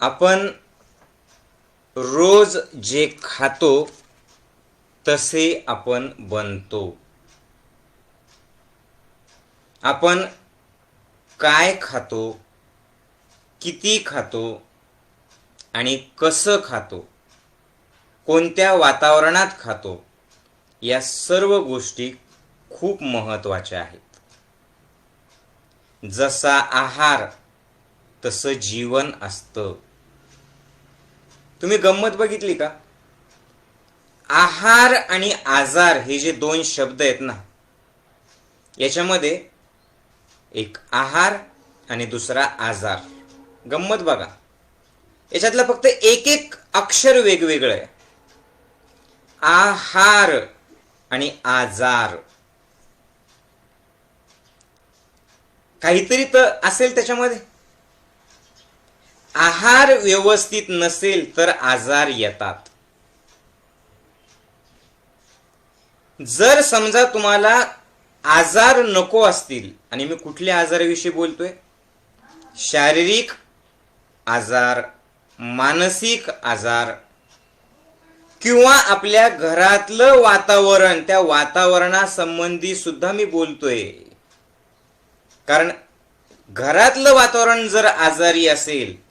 आपण रोज जे खातो तसे आपण बनतो. आपण काय खातो, किती खातो आणि कसं खातो, कोणत्या वातावरणात खातो, या सर्व गोष्टी खूप महत्त्वाच्या आहेत. जसा आहार तसं जीवन असतं. तुम्ही गंमत बघितली का? आहार आणि आजार हे जे दोन शब्द आहेत ना, याच्यामध्ये एक आहार आणि दुसरा आजार. गंमत बघा, याच्यातलं फक्त एक एक अक्षर वेगवेगळं आहे. आहार आणि आजार, काहीतरी तर असेल त्याच्यामध्ये. आहार व्यवस्थित नसेल तर आजार येतात. जर समजा तुम्हाला आजार नको असतील, आणि मी कुठल्या आजाराविषयी बोलतोय? शारीरिक आजार, मानसिक आजार, किंवा आपल्या घरातलं वातावरण, त्या वातावरणासंबंधी सुद्धा मी बोलतोय. कारण घरातलं वातावरण जर आजारी असेल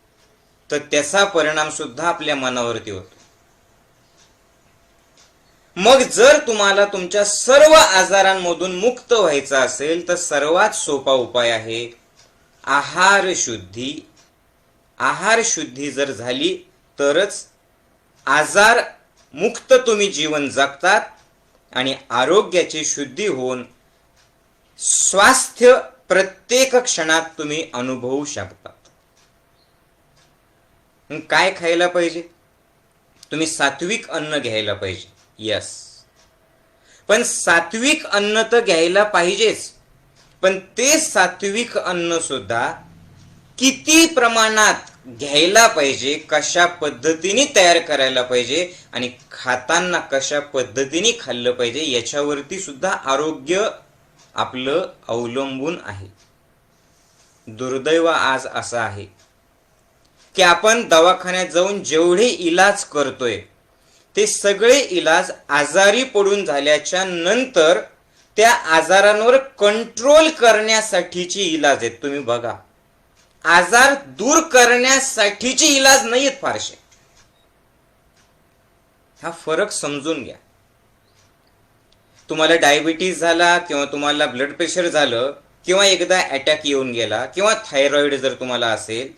तर त्याचा परिणाम सुद्धा आपल्या मनावरती होतो. मग जर तुम्हाला तुमच्या सर्व आजारांमधून मुक्त व्हायचं असेल तर सर्वात सोपा उपाय आहे आहार शुद्धी. आहार शुद्धी जर झाली तरच आजार मुक्त तुम्ही जीवन जगतात आणि आरोग्याची शुद्धी होऊन स्वास्थ्य प्रत्येक क्षणात तुम्ही अनुभवू शकतात. काय खायला पाहिजे? तुम्ही सात्विक अन्न घ्यायला पाहिजे. यस, पण सात्विक अन्न तर घ्यायला पाहिजेच, पण ते सात्विक अन्न सुद्धा किती प्रमाणात घ्यायला पाहिजे, कशा पद्धतीने तयार करायला पाहिजे आणि खाताना कशा पद्धतीने खाल्लं पाहिजे, याच्यावरती सुद्धा आरोग्य आपलं अवलंबून आहे. दुर्दैव आज असं आहे की आपण दवाखान्यात जाऊन जेवढे इलाज करतोय ते सगळे इलाज आजारी पडून झाल्याच्या नंतर त्या आजारांवर कंट्रोल करण्यासाठीची इलाज आहेत. तुम्ही बघा, आजार दूर करण्यासाठीची इलाज नाही आहेत फारसे. हा फरक समजून घ्या. तुम्हाला डायबिटीज झाला किंवा तुम्हाला ब्लड प्रेशर झालं किंवा एकदा अटॅक येऊन गेला किंवा थायरॉइड जर तुम्हाला असेल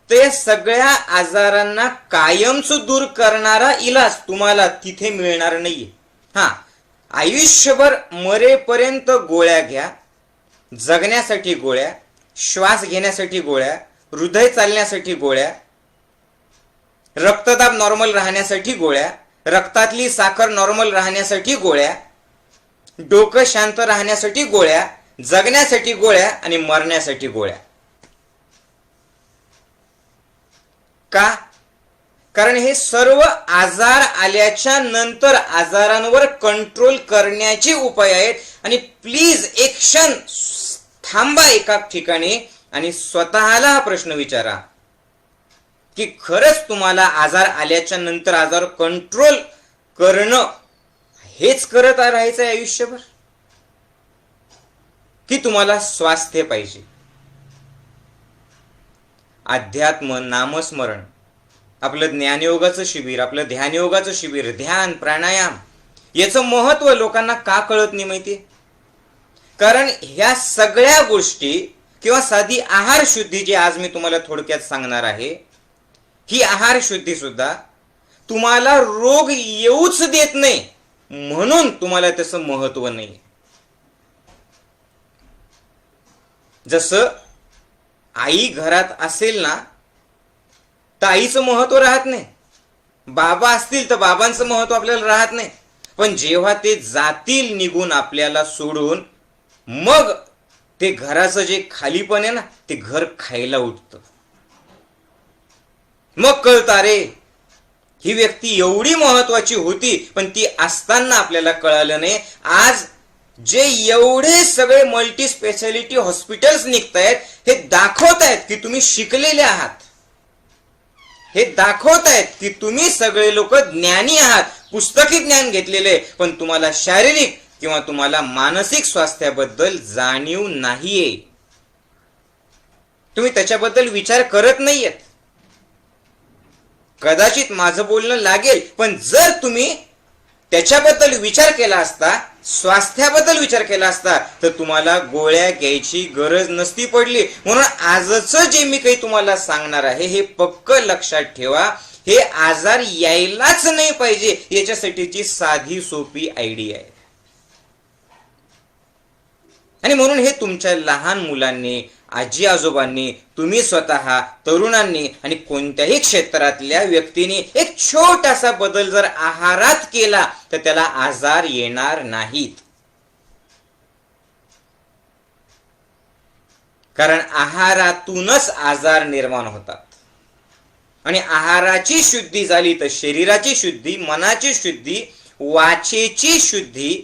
तर या सगळ्या आजारांना कायमच दूर करणारा इलाज तुम्हाला तिथे मिळणार नाहीये. आयुष्यभर मरेपर्यंत गोळ्या घ्या, जगण्यासाठी गोळ्या, श्वास घेण्यासाठी गोळ्या, हृदय चालण्यासाठी गोळ्या, रक्तदाब नॉर्मल राहण्यासाठी गोळ्या, रक्तातली साखर नॉर्मल राहण्यासाठी गोळ्या, डोकं शांत राहण्यासाठी गोळ्या, जगण्यासाठी गोळ्या आणि मरण्यासाठी गोळ्या. का? कारण हे सर्व आजार आल्याच्या नंतर आजारांवर कंट्रोल करण्याचे उपाय आहेत. आणि प्लीज एक क्षण थांबा एका ठिकाणी आणि स्वतःला हा प्रश्न विचारा की खरंच तुम्हाला आजार आल्याच्या नंतर आजार कंट्रोल करणं हेच करत राहायचं आहे आयुष्यभर, की तुम्हाला स्वास्थ्य पाहिजे? अध्यात्म, नामस्मरण, आपलं ज्ञानयोगाचं शिबिर, आपलं ध्यानयोगाचं शिबिर, ध्यान, प्राणायाम, याचं महत्व लोकांना का कळत नाही माहिती? कारण ह्या सगळ्या गोष्टी किंवा साधी आहार शुद्धी जी आज मी तुम्हाला थोडक्यात सांगणार आहे, ही आहार शुद्धी सुद्धा तुम्हाला रोग येऊच देत नाही, म्हणून तुम्हाला त्याचं महत्व नाही. जसं आई घरात असेल ना तर आईचं महत्व राहत नाही, बाबा असतील तर बाबांचं महत्व आपल्याला राहत नाही. पण जेव्हा ते जातील निघून आपल्याला सोडून, मग ते घराचं जे खालीपण आहे ना ते घर खायला उठतं. मग कळतं, रे ही व्यक्ती एवढी महत्वाची होती पण ती असताना आपल्याला कळालं नाही. आज जे एवढे सगळे मल्टी स्पेशालिटी हॉस्पिटल्स निघतायत हे दाखवत आहेत की तुम्ही शिकलेले आहात, हे दाखवतायत की तुम्ही सगळे लोक ज्ञानी आहात, पुस्तकी ज्ञान घेतलेले, पण तुम्हाला शारीरिक किंवा तुम्हाला मानसिक स्वास्थ्याबद्दल जाणीव नाहीये. तुम्ही त्याच्याबद्दल विचार करत नाहीयेत. कदाचित माझं बोलणं लागेल, पण जर तुम्ही त्याच्याबद्दल विचार केला असता, स्वास्थ्याबद्दल विचार केला असता, तर तुम्हाला गोळ्या घ्यायची गरज नसती पडली. म्हणून आजचं जे मी काही तुम्हाला सांगणार आहे हे पक्क लक्षात ठेवा. हे आजार यायलाच नाही पाहिजे याच्यासाठीची साधी सोपी आयडिया आहे. आणि म्हणून हे तुमच्या लहान मुलांनी, आजी आजोबांनी, तुम्ही स्वतः, तरुणांनी आणि कोणत्याही क्षेत्रातल्या व्यक्तींनी एक छोटासा बदल जर आहारात केला तर त्याला आजार येणार नाहीत. कारण आहारातूनच आजार निर्माण होतात. आणि आहाराची शुद्धी झाली तर शरीराची शुद्धी, मनाची शुद्धी, वाचेची शुद्धी,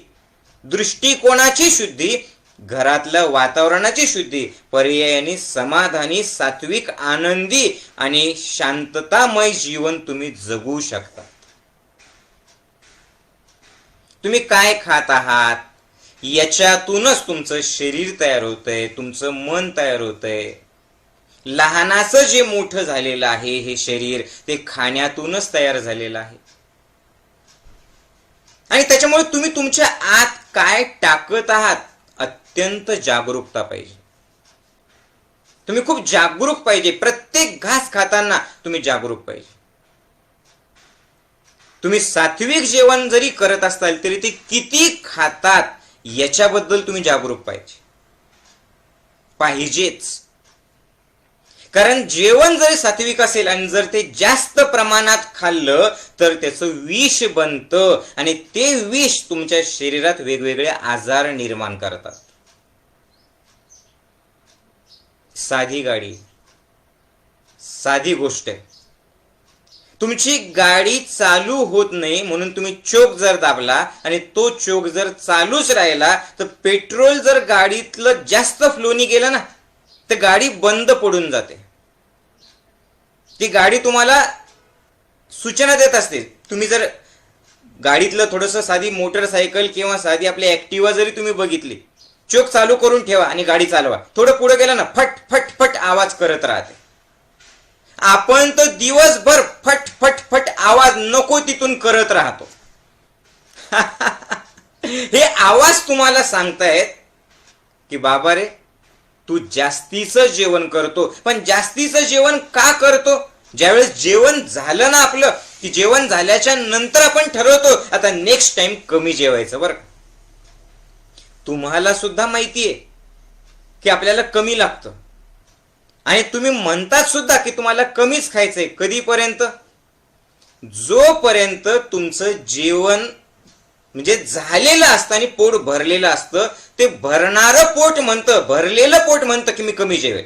दृष्टिकोनाची शुद्धी, घरातल्या वातावरणाची शुद्धी, पर्यायाने समाधानी, सात्विक, आनंदी आणि शांततामय जीवन तुम्ही जगू शकता. तुम्ही काय खात आहात याच्यातूनच तुमचं शरीर तयार होतंय, तुमचं मन तयार होतंय. लहानाचं जे मोठं झालेलं आहे हे शरीर, ते खाण्यातूनच तयार झालेलं आहे. आणि त्याच्यामुळे तुम्ही तुमच्या आत काय टाकत आहात अत्यंत जागरूकता पाहिजे. तुम्ही खूप जागरूक पाहिजे. प्रत्येक घास खाताना तुम्ही जागरूक पाहिजे. तुम्ही सात्विक जेवण जरी करत असाल तरी ते किती खातात याच्याबद्दल तुम्ही जागरूक पाहिजेच. कारण जेवण जरी सात्विक असेल आणि जर ते जास्त प्रमाणात खाल्लं तर त्याचं विष बनतं आणि ते विष तुमच्या शरीरात वेगवेगळे आजार निर्माण करतात. साधी गाडी, साधी गोष्ट आहे. तुमची गाडी चालू होत नाही म्हणून तुम्ही चोक जर दाबला आणि तो चोक जर चालूच राहिला तर पेट्रोल जर गाडीतलं जास्त फ्लोनी गेलं ना तर गाडी बंद पडून जाते. ती गाडी तुम्हाला सूचना देत असते. तुम्ही जर गाडीतलं थोडंसं साधी मोटरसायकल किंवा साधी आपली ऍक्टिव्हा जरी तुम्ही बघितली, चोक चालू करून ठेवा आणि गाडी चालवा, थोडं पुढे गेला ना फट फट फट आवाज करत राहते. आपण तर दिवसभर फट फट फट आवाज नको तिथून करत राहतो. हे आवाज तुम्हाला सांगतायत की बाबा रे, तू जास्तीचं जेवण करतो. पण जास्तीचं जेवण का करतो? ज्यावेळेस जेवण झालं ना आपलं, की जेवण झाल्याच्या नंतर आपण ठरवतो आता नेक्स्ट टाइम कमी जेवायचं. बरं, तुम्हाला सुद्धा माहितीये की आपल्याला कमी लागतं आणि तुम्ही म्हणतात सुद्धा की तुम्हाला कमीच खायचंय. कधीपर्यंत? जोपर्यंत तुमचं जेवण म्हणजे झालेलं असतं आणि पोट भरलेलं असतं. ते भरणारं पोट म्हणतं, भरलेलं पोट म्हणतं की मी कमी जेवेल.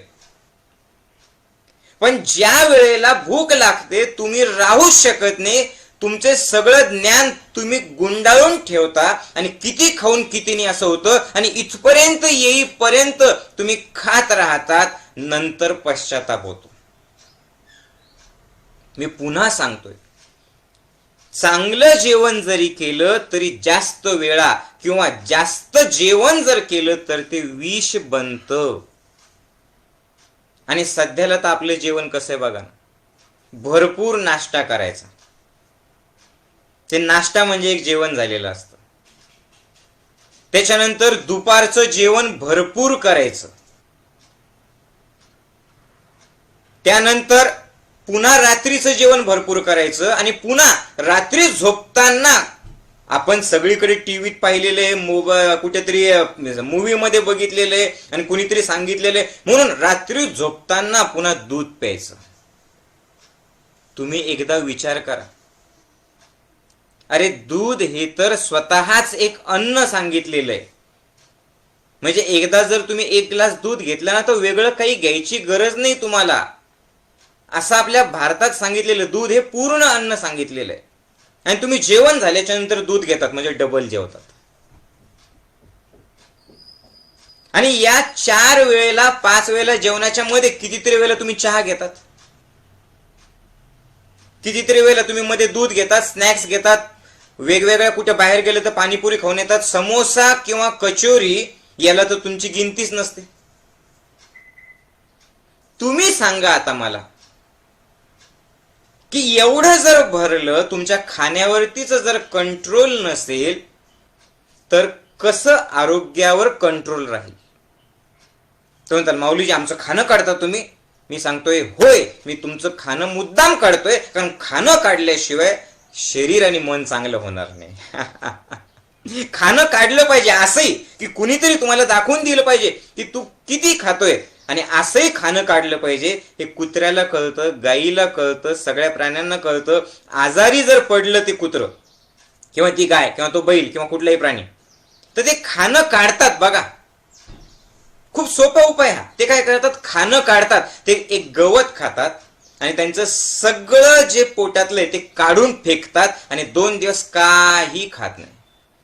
पण ज्या वेळेला भूक लागते तुम्ही राहूच शकत नाही. तुमचे सगळं ज्ञान तुम्ही गुंडाळून ठेवता आणि किती खाऊन किती नाही असं होतं आणि इथपर्यंत येईपर्यंत तुम्ही खात राहतात. नंतर पश्चाताप होतो. मी पुन्हा सांगतोय, चांगलं जेवण जरी केलं तरी जास्त वेळा किंवा जास्त जेवण जर केलं तर ते विष बनतं. आणि सध्याला तर आपलं जेवण कसं आहे बघा ना, भरपूर नाश्ता करायचा. ते नाश्ता म्हणजे एक जेवण झालेलं असतं. त्याच्यानंतर दुपारचं जेवण भरपूर करायचं. त्यानंतर पुन्हा रात्रीचं जेवण भरपूर करायचं आणि पुन्हा रात्री झोपताना आपण सगळीकडे टीव्हीत पाहिलेले, कुठेतरी मूवी मध्ये बघितलेले आणि कुणीतरी सांगितलेले म्हणून रात्री झोपताना पुन्हा दूध प्यायचं. तुम्ही एकदा विचार करा, अरे दूध हे तर स्वतःच एक अन्न सांगितलेलं आहे. म्हणजे एकदा जर तुम्ही एक ग्लास दूध घेतला ना तर वेगळं काही घ्यायची गरज नाही तुम्हाला. असं आपल्या भारतात सांगितलेलं दूध हे पूर्ण अन्न सांगितलेलं आहे. आणि तुम्ही जेवण झाल्याच्या नंतर दूध घेतात म्हणजे डबल जेवतात. आणि या 4 वेळेला 5 वेळेला जेवणाच्या मध्ये कितीतरी वेळेला तुम्ही चहा घेतात. कितीतरी वेळेला तुम्ही मध्ये दूध घेतात, स्नॅक्स घेतात, वेगवेगळ्या कुठे बाहेर गेले तर पाणीपुरी खाऊन येतात, समोसा किंवा कचोरी याला तर तुमची गिनतीच नसते. तुम्ही सांगा आता मला की एवढं जर भरलं, तुमच्या खाण्यावरतीच जर कंट्रोल नसेल तर कसं आरोग्यावर कंट्रोल राहील? तो म्हणतात माऊलीजी आमचं खाणं काढता तुम्ही. मी सांगतोय होय, मी तुमचं खाणं मुद्दाम काढतोय, कारण खाणं काढल्याशिवाय शरीर आणि मन चांगलं होणार नाही. खाणं काढलं पाहिजे असंही की कुणीतरी तुम्हाला दाखवून दिलं पाहिजे की तू किती खातोय, आणि असंही खाणं काढलं पाहिजे. हे कुत्र्याला कळतं, गाईला कळतं, सगळ्या प्राण्यांना कळतं. आजारी जर पडलं ते कुत्रं किंवा ती गाय किंवा तो बैल किंवा कुठलाही प्राणी, तर ते खाणं काढतात. बघा, खूप सोपा उपाय हा. ते काय करतात? खाणं काढतात. ते एक गवत खातात आणि त्यांचं सगळं जे पोटातलं आहे ते काढून फेकतात आणि 2 दिवस काही खात नाही.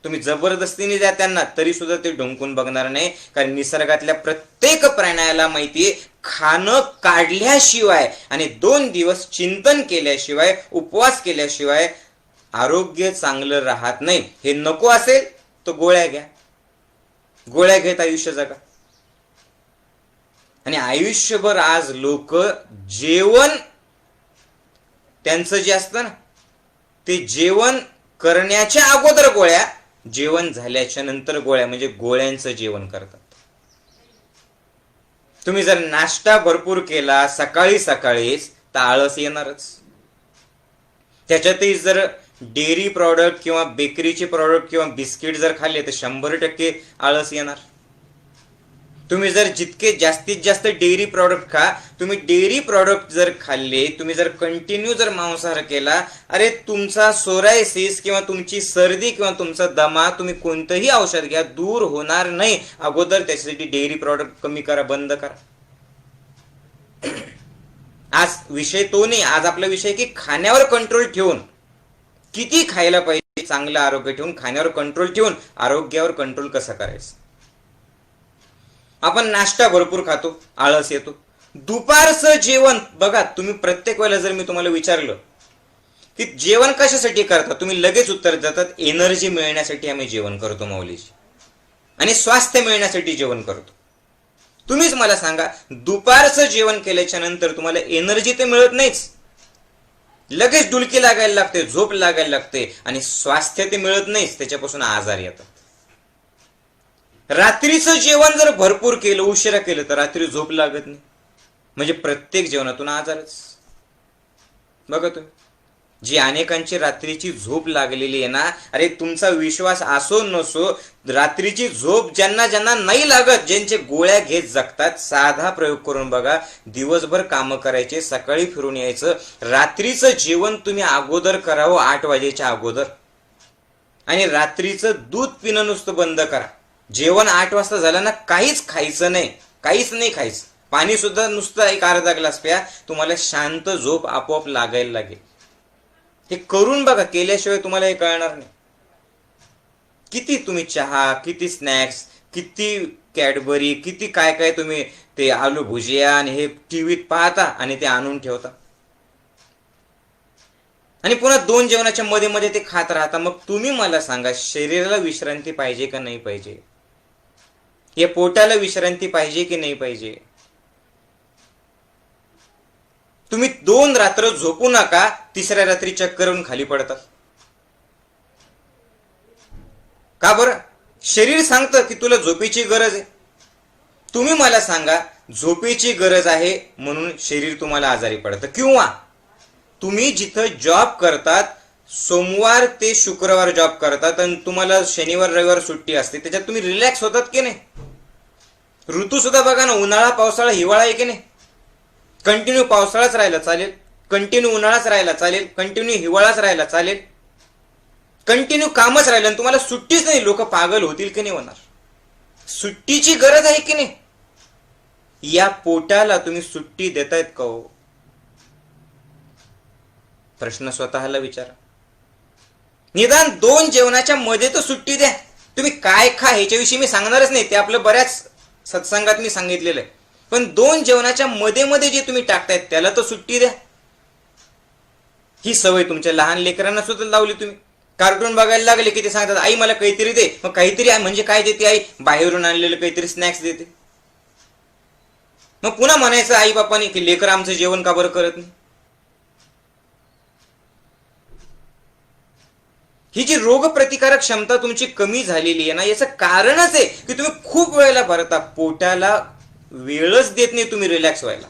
तुम्ही जबरदस्तीने द्या त्यांना तरी सुद्धा ते ढोंकून बघणार नाही, कारण निसर्गातल्या प्रत्येक प्राण्याला माहितीये खाणं काढल्याशिवाय आणि 2 दिवस चिंतन केल्याशिवाय, उपवास केल्याशिवाय आरोग्य चांगलं राहत नाही. हे नको असेल तर गोळ्या घ्या, गोळ्या घेत आयुष्य जगा. आणि आयुष्यभर आज लोक जेवण त्यांचं जे असतं ना, ते जेवण करण्याच्या अगोदर गोळ्या, जेवण झाल्याच्या नंतर गोळ्या, म्हणजे गोळ्यांचं जेवण करतात. तुम्ही जर नाश्ता भरपूर केला सकाळी सकाळीच तर आळस येणारच. त्याच्यातही जर डेअरी प्रॉडक्ट किंवा बेकरीचे प्रॉडक्ट किंवा बिस्किट जर खाल्ले तर 100% आळस येणार. तुम्ही जर जितके जास्तीत जास्त डेअरी प्रॉडक्ट खा, तुम्ही डेअरी प्रॉडक्ट जर खाल्ले, तुम्ही जर कंटिन्यू जर मांसाहार केला, अरे तुमचा सोरायसिस किंवा तुमची सर्दी किंवा तुमचा दमा, तुम्ही कोणतंही औषध घ्या, दूर होणार नाही. अगोदर त्याच्यासाठी डेअरी प्रॉडक्ट कमी करा, बंद करा. आज विषय तो नाही. आज आपला विषय की खाण्यावर कंट्रोल ठेवून, किती खायला पाहिजे, चांगलं आरोग्य ठेवून, खाण्यावर कंट्रोल ठेवून आरोग्यावर कंट्रोल कसं करायचं. आपण नाश्ता भरपूर खातो, आळस येतो. दुपारचं जेवण बघा, तुम्ही प्रत्येक वेळेला जर मी तुम्हाला विचारलं की जेवण कशासाठी करता, तुम्ही लगेच उत्तर देतात एनर्जी मिळण्यासाठी आम्ही जेवण करतो माऊलीजी, आणि स्वास्थ्य मिळण्यासाठी जेवण करतो. तुम्हीच मला सांगा, दुपारचं जेवण केल्याच्या नंतर तुम्हाला एनर्जी तर मिळत नाहीच, लगेच डुलकी लागायला लागते, झोप लागायला लागते, आणि स्वास्थ्य ते मिळत नाहीच, त्याच्यापासून आजार येतात. रात्रीचं जेवण जर भरपूर केलं, उशिरा केलं, तर रात्री झोप लागत नाही, म्हणजे प्रत्येक जेवणातून आजारच. बघा तुम्ही, जी अनेकांची रात्रीची झोप लागलेली आहे ना, अरे तुमचा विश्वास असो नसो, रात्रीची झोप ज्यांना ज्यांना नाही लागत, ज्यांचे गोळ्या घेत जगतात, साधा प्रयोग करून बघा. दिवसभर कामं करायचे, सकाळी फिरून यायचं, रात्रीचं जेवण तुम्ही अगोदर करावं 8 वाजेच्या अगोदर, आणि रात्रीचं दूध पिणं नुसतं बंद करा. जेवण 8 वाजता झालं ना, काहीच खायचं नाही, काहीच नाही खायचं. पाणी सुद्धा नुसतं एक अर्धा ग्लास प्या, तुम्हाला शांत झोप आपोआप लागायला लागेल. हे करून बघा, केल्याशिवाय तुम्हाला हे कळणार नाही. किती तुम्ही चहा, किती स्नॅक्स, किती कॅडबरी, किती काय काय तुम्ही ते आलू भुजिया आणि हे टीव्हीत पाहता आणि ते आणून ठेवता, आणि पुन्हा 2 जेवणाच्या मध्ये मध्ये ते खात राहता. मग तुम्ही मला सांगा, शरीराला विश्रांती पाहिजे का नाही पाहिजे? या पोटाला विश्रांती पाहिजे की नाही पाहिजे? तुम्ही 2 रात्र झोपू नका, 3ऱ्या रात्री चक्करून खाली पडतात. का बरं? शरीर सांगतं की तुला झोपेची गरज आहे. तुम्ही मला सांगा, झोपेची गरज आहे म्हणून शरीर तुम्हाला आजारी पडतं, किंवा तुम्ही जिथं जॉब करतात, सोमवार ते शुक्रवार जॉब करतात आणि तुम्हाला शनिवार रविवार सुट्टी असते, त्याच्यात तुम्ही रिलॅक्स होतात की नाही? ऋतू सुद्धा बघा ना, उन्हाळा, पावसाळा, हिवाळा आहे की नाही? कंटिन्यू पावसाळाच राहिला चालेल, कंटिन्यू उन्हाळाच राहिला चालेल, कंटिन्यू हिवाळाच राहिला चालेल, कंटिन्यू कामच राहिलं आणि तुम्हाला सुट्टीच नाही, लोक पागल होतील की नाही होणार? सुट्टीची गरज आहे की नाही? या पोटाला तुम्ही सुट्टी देतायत का हो? प्रश्न स्वतःला विचारा. निदान 2 जेवणाच्या मध्ये तर सुट्टी द्या. तुम्ही काय खा ह्याच्याविषयी मी सांगणारच नाही, ते आपलं बऱ्याच सत्संगात मी सांगितलेलं आहे, पण 2 जेवणाच्या मध्ये मध्ये जे तुम्ही टाकतायत त्याला तर सुट्टी द्या. ही सवय तुमच्या लहान लेकरांना सुद्धा लावली तुम्ही. कार्टून बघायला लागले की ते सांगतात आई मला काहीतरी दे. मग काहीतरी म्हणजे काय देते आई? बाहेरून आणलेलं काहीतरी स्नॅक्स देते. मग पुन्हा म्हणायचं आई बापाने की लेकर आमचं जेवण का बरं करत नाही. ही जी रोगप्रतिकारक क्षमता तुमची कमी झालेली आहे ना, याचं कारणच आहे की तुम्ही खूप वेळेला भरता. पोटाला वेळच देत नाही तुम्ही रिलॅक्स व्हायला.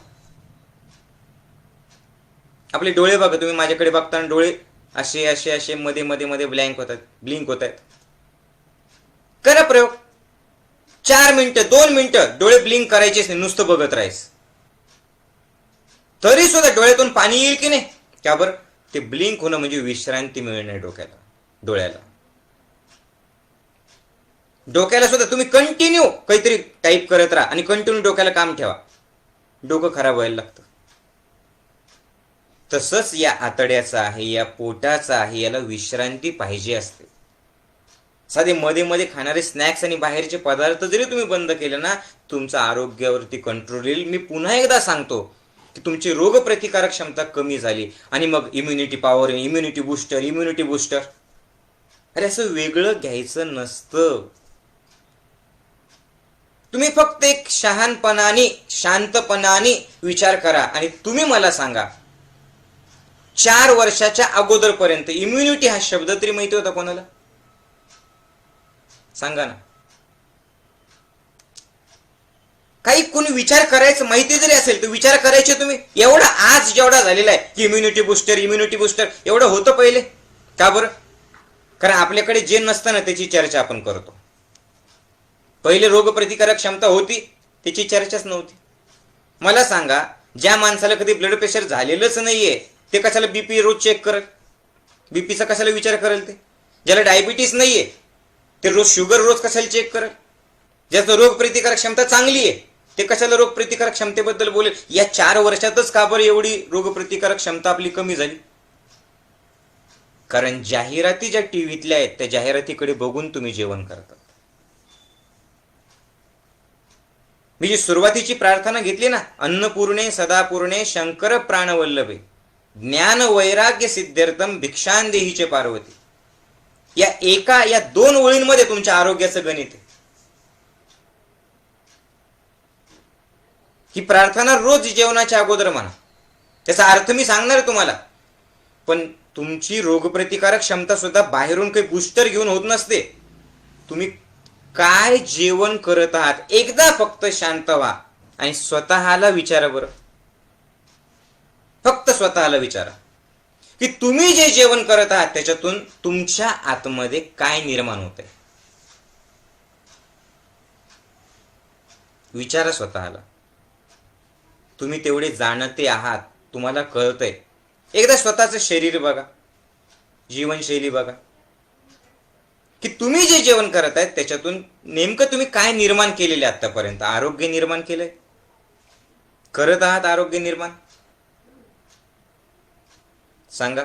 आपले डोळे बघा, तुम्ही माझ्याकडे बघताना डोळे असे असे असे मध्ये मध्ये मध्ये ब्लँक होतात, ब्लिंक होत आहेत. करा प्रयोग. 4 मिनिटं 2 मिनिटं डोळे ब्लिंक करायचेच नाही, नुसतं बघत राहायचं. तरी सुद्धा डोळ्यातून पाणी येईल की नाही? का बरं? ते ब्लिंक होणं म्हणजे विश्रांती मिळणे डोळ्याला. डोक्याला सुद्धा तुम्ही कंटिन्यू काहीतरी टाईप करत राहा आणि कंटिन्यू डोक्याला काम ठेवा, डोकं खराब व्हायला लागतं. तसंच या आतड्याचं आहे, या पोटाचं आहे, याला विश्रांती पाहिजे असते. साधे मध्ये मध्ये खाणारे स्नॅक्स आणि बाहेरचे पदार्थ जरी तुम्ही बंद केले ना, तुमच्या आरोग्यावरती कंट्रोल येईल. मी पुन्हा एकदा सांगतो की तुमची रोगप्रतिकारक क्षमता कमी झाली आणि मग इम्युनिटी पॉवर, इम्युनिटी बुस्टर. अरे असं वेगळं घ्यायचं नसतं. तुम्ही फक्त एक शहाणपणाने शांतपणाने विचार करा आणि तुम्ही मला सांगा, 4 वर्षाच्या अगोदरपर्यंत इम्युनिटी हा शब्द तरी माहिती होता कोणाला? सांगा ना. काही कोणी विचार करायचं माहिती जरी असेल तर विचार करायचे तुम्ही. एवढा आज जेवढा झालेला आहे की इम्युनिटी बुस्टर एवढं होतं पहिले. का बरं? कारण आपल्याकडे जे नसतं ना त्याची चर्चा आपण करतो. पहिले रोगप्रतिकारक क्षमता होती त्याची चर्चाच नव्हती. मला सांगा, ज्या माणसाला कधी ब्लड प्रेशर झालेलंच नाहीये ते कशाला बीपी रोज चेक करेल? बीपीचा कशाला विचार करेल? ते ज्याला डायबिटीस नाहीये ते रोज शुगर रोज कशाला चेक करेल? ज्याचं रोगप्रतिकारक क्षमता चांगली आहे ते कशाला रोगप्रतिकारक क्षमतेबद्दल बोलेल? या 4 वर्षातच का बरं एवढी रोगप्रतिकारक क्षमता आपली कमी झाली? कारण जाहिराती ज्या टीव्हीतल्या आहेत त्या जाहिरातीकडे बघून तुम्ही जेवण करतात. मी जी सुरुवातीची प्रार्थना घेतली ना, अन्नपूर्णे सदापूर्णे शंकर प्राणवल्लभे ज्ञान वैराग्य सिद्ध्यर्थम भिक्षांदेहीचे पार्वती, या 2 ओळींमध्ये तुमच्या आरोग्याचं गणित आहे. ही प्रार्थना रोज जेवणाच्या अगोदर म्हणा. त्याचा अर्थ मी सांगणार तुम्हाला. पण तुमची रोगप्रतिकारक क्षमता सुद्धा बाहेरून काही बूस्टर घेऊन होत नसते. तुम्ही काय जेवण करत आहात एकदा फक्त शांत व्हा आणि स्वतःला विचारा बरं. फक्त स्वतःला विचारा की तुम्ही जे जेवण करत आहात त्याच्यातून तुमच्या आतमध्ये काय निर्माण होत आहे. विचारा स्वतःला. तुम्ही तेवढे जाणते आहात, तुम्हाला कळतंय. एकदा स्वतःचं शरीर बघा, जीवनशैली बघा की तुम्ही जे जेवण करत आहेत त्याच्यातून नेमकं तुम्ही काय निर्माण केलेले आतापर्यंत. आरोग्य निर्माण केलंय? करत आहात आरोग्य निर्माण? सांगा.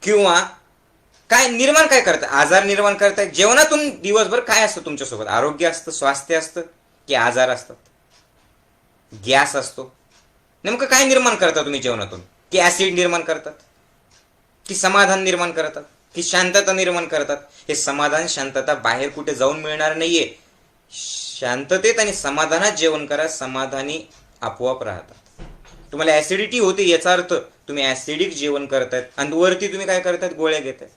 किंवा काय निर्माण काय करताय? आजार निर्माण करताय. जेवणातून दिवसभर काय असतं तुमच्यासोबत? आरोग्य असतं, स्वास्थ्य असतं की आजार असतात, गॅस असतो? नेमकं काय निर्माण करता तुम्ही जेवणातून? की ऍसिड निर्माण करतात, की समाधान निर्माण करतात, की शांतता निर्माण करतात? हे समाधान शांतता बाहेर कुठे जाऊन मिळणार नाहीये. शांततेत आणि समाधानात जेवण करा, समाधानी आपोआप राहतात. तुम्हाला ऍसिडिटी होते याचा अर्थ तुम्ही ऍसिडिक जेवण करतायत आणि वरती तुम्ही काय करतायत? गोळ्या घेतायत.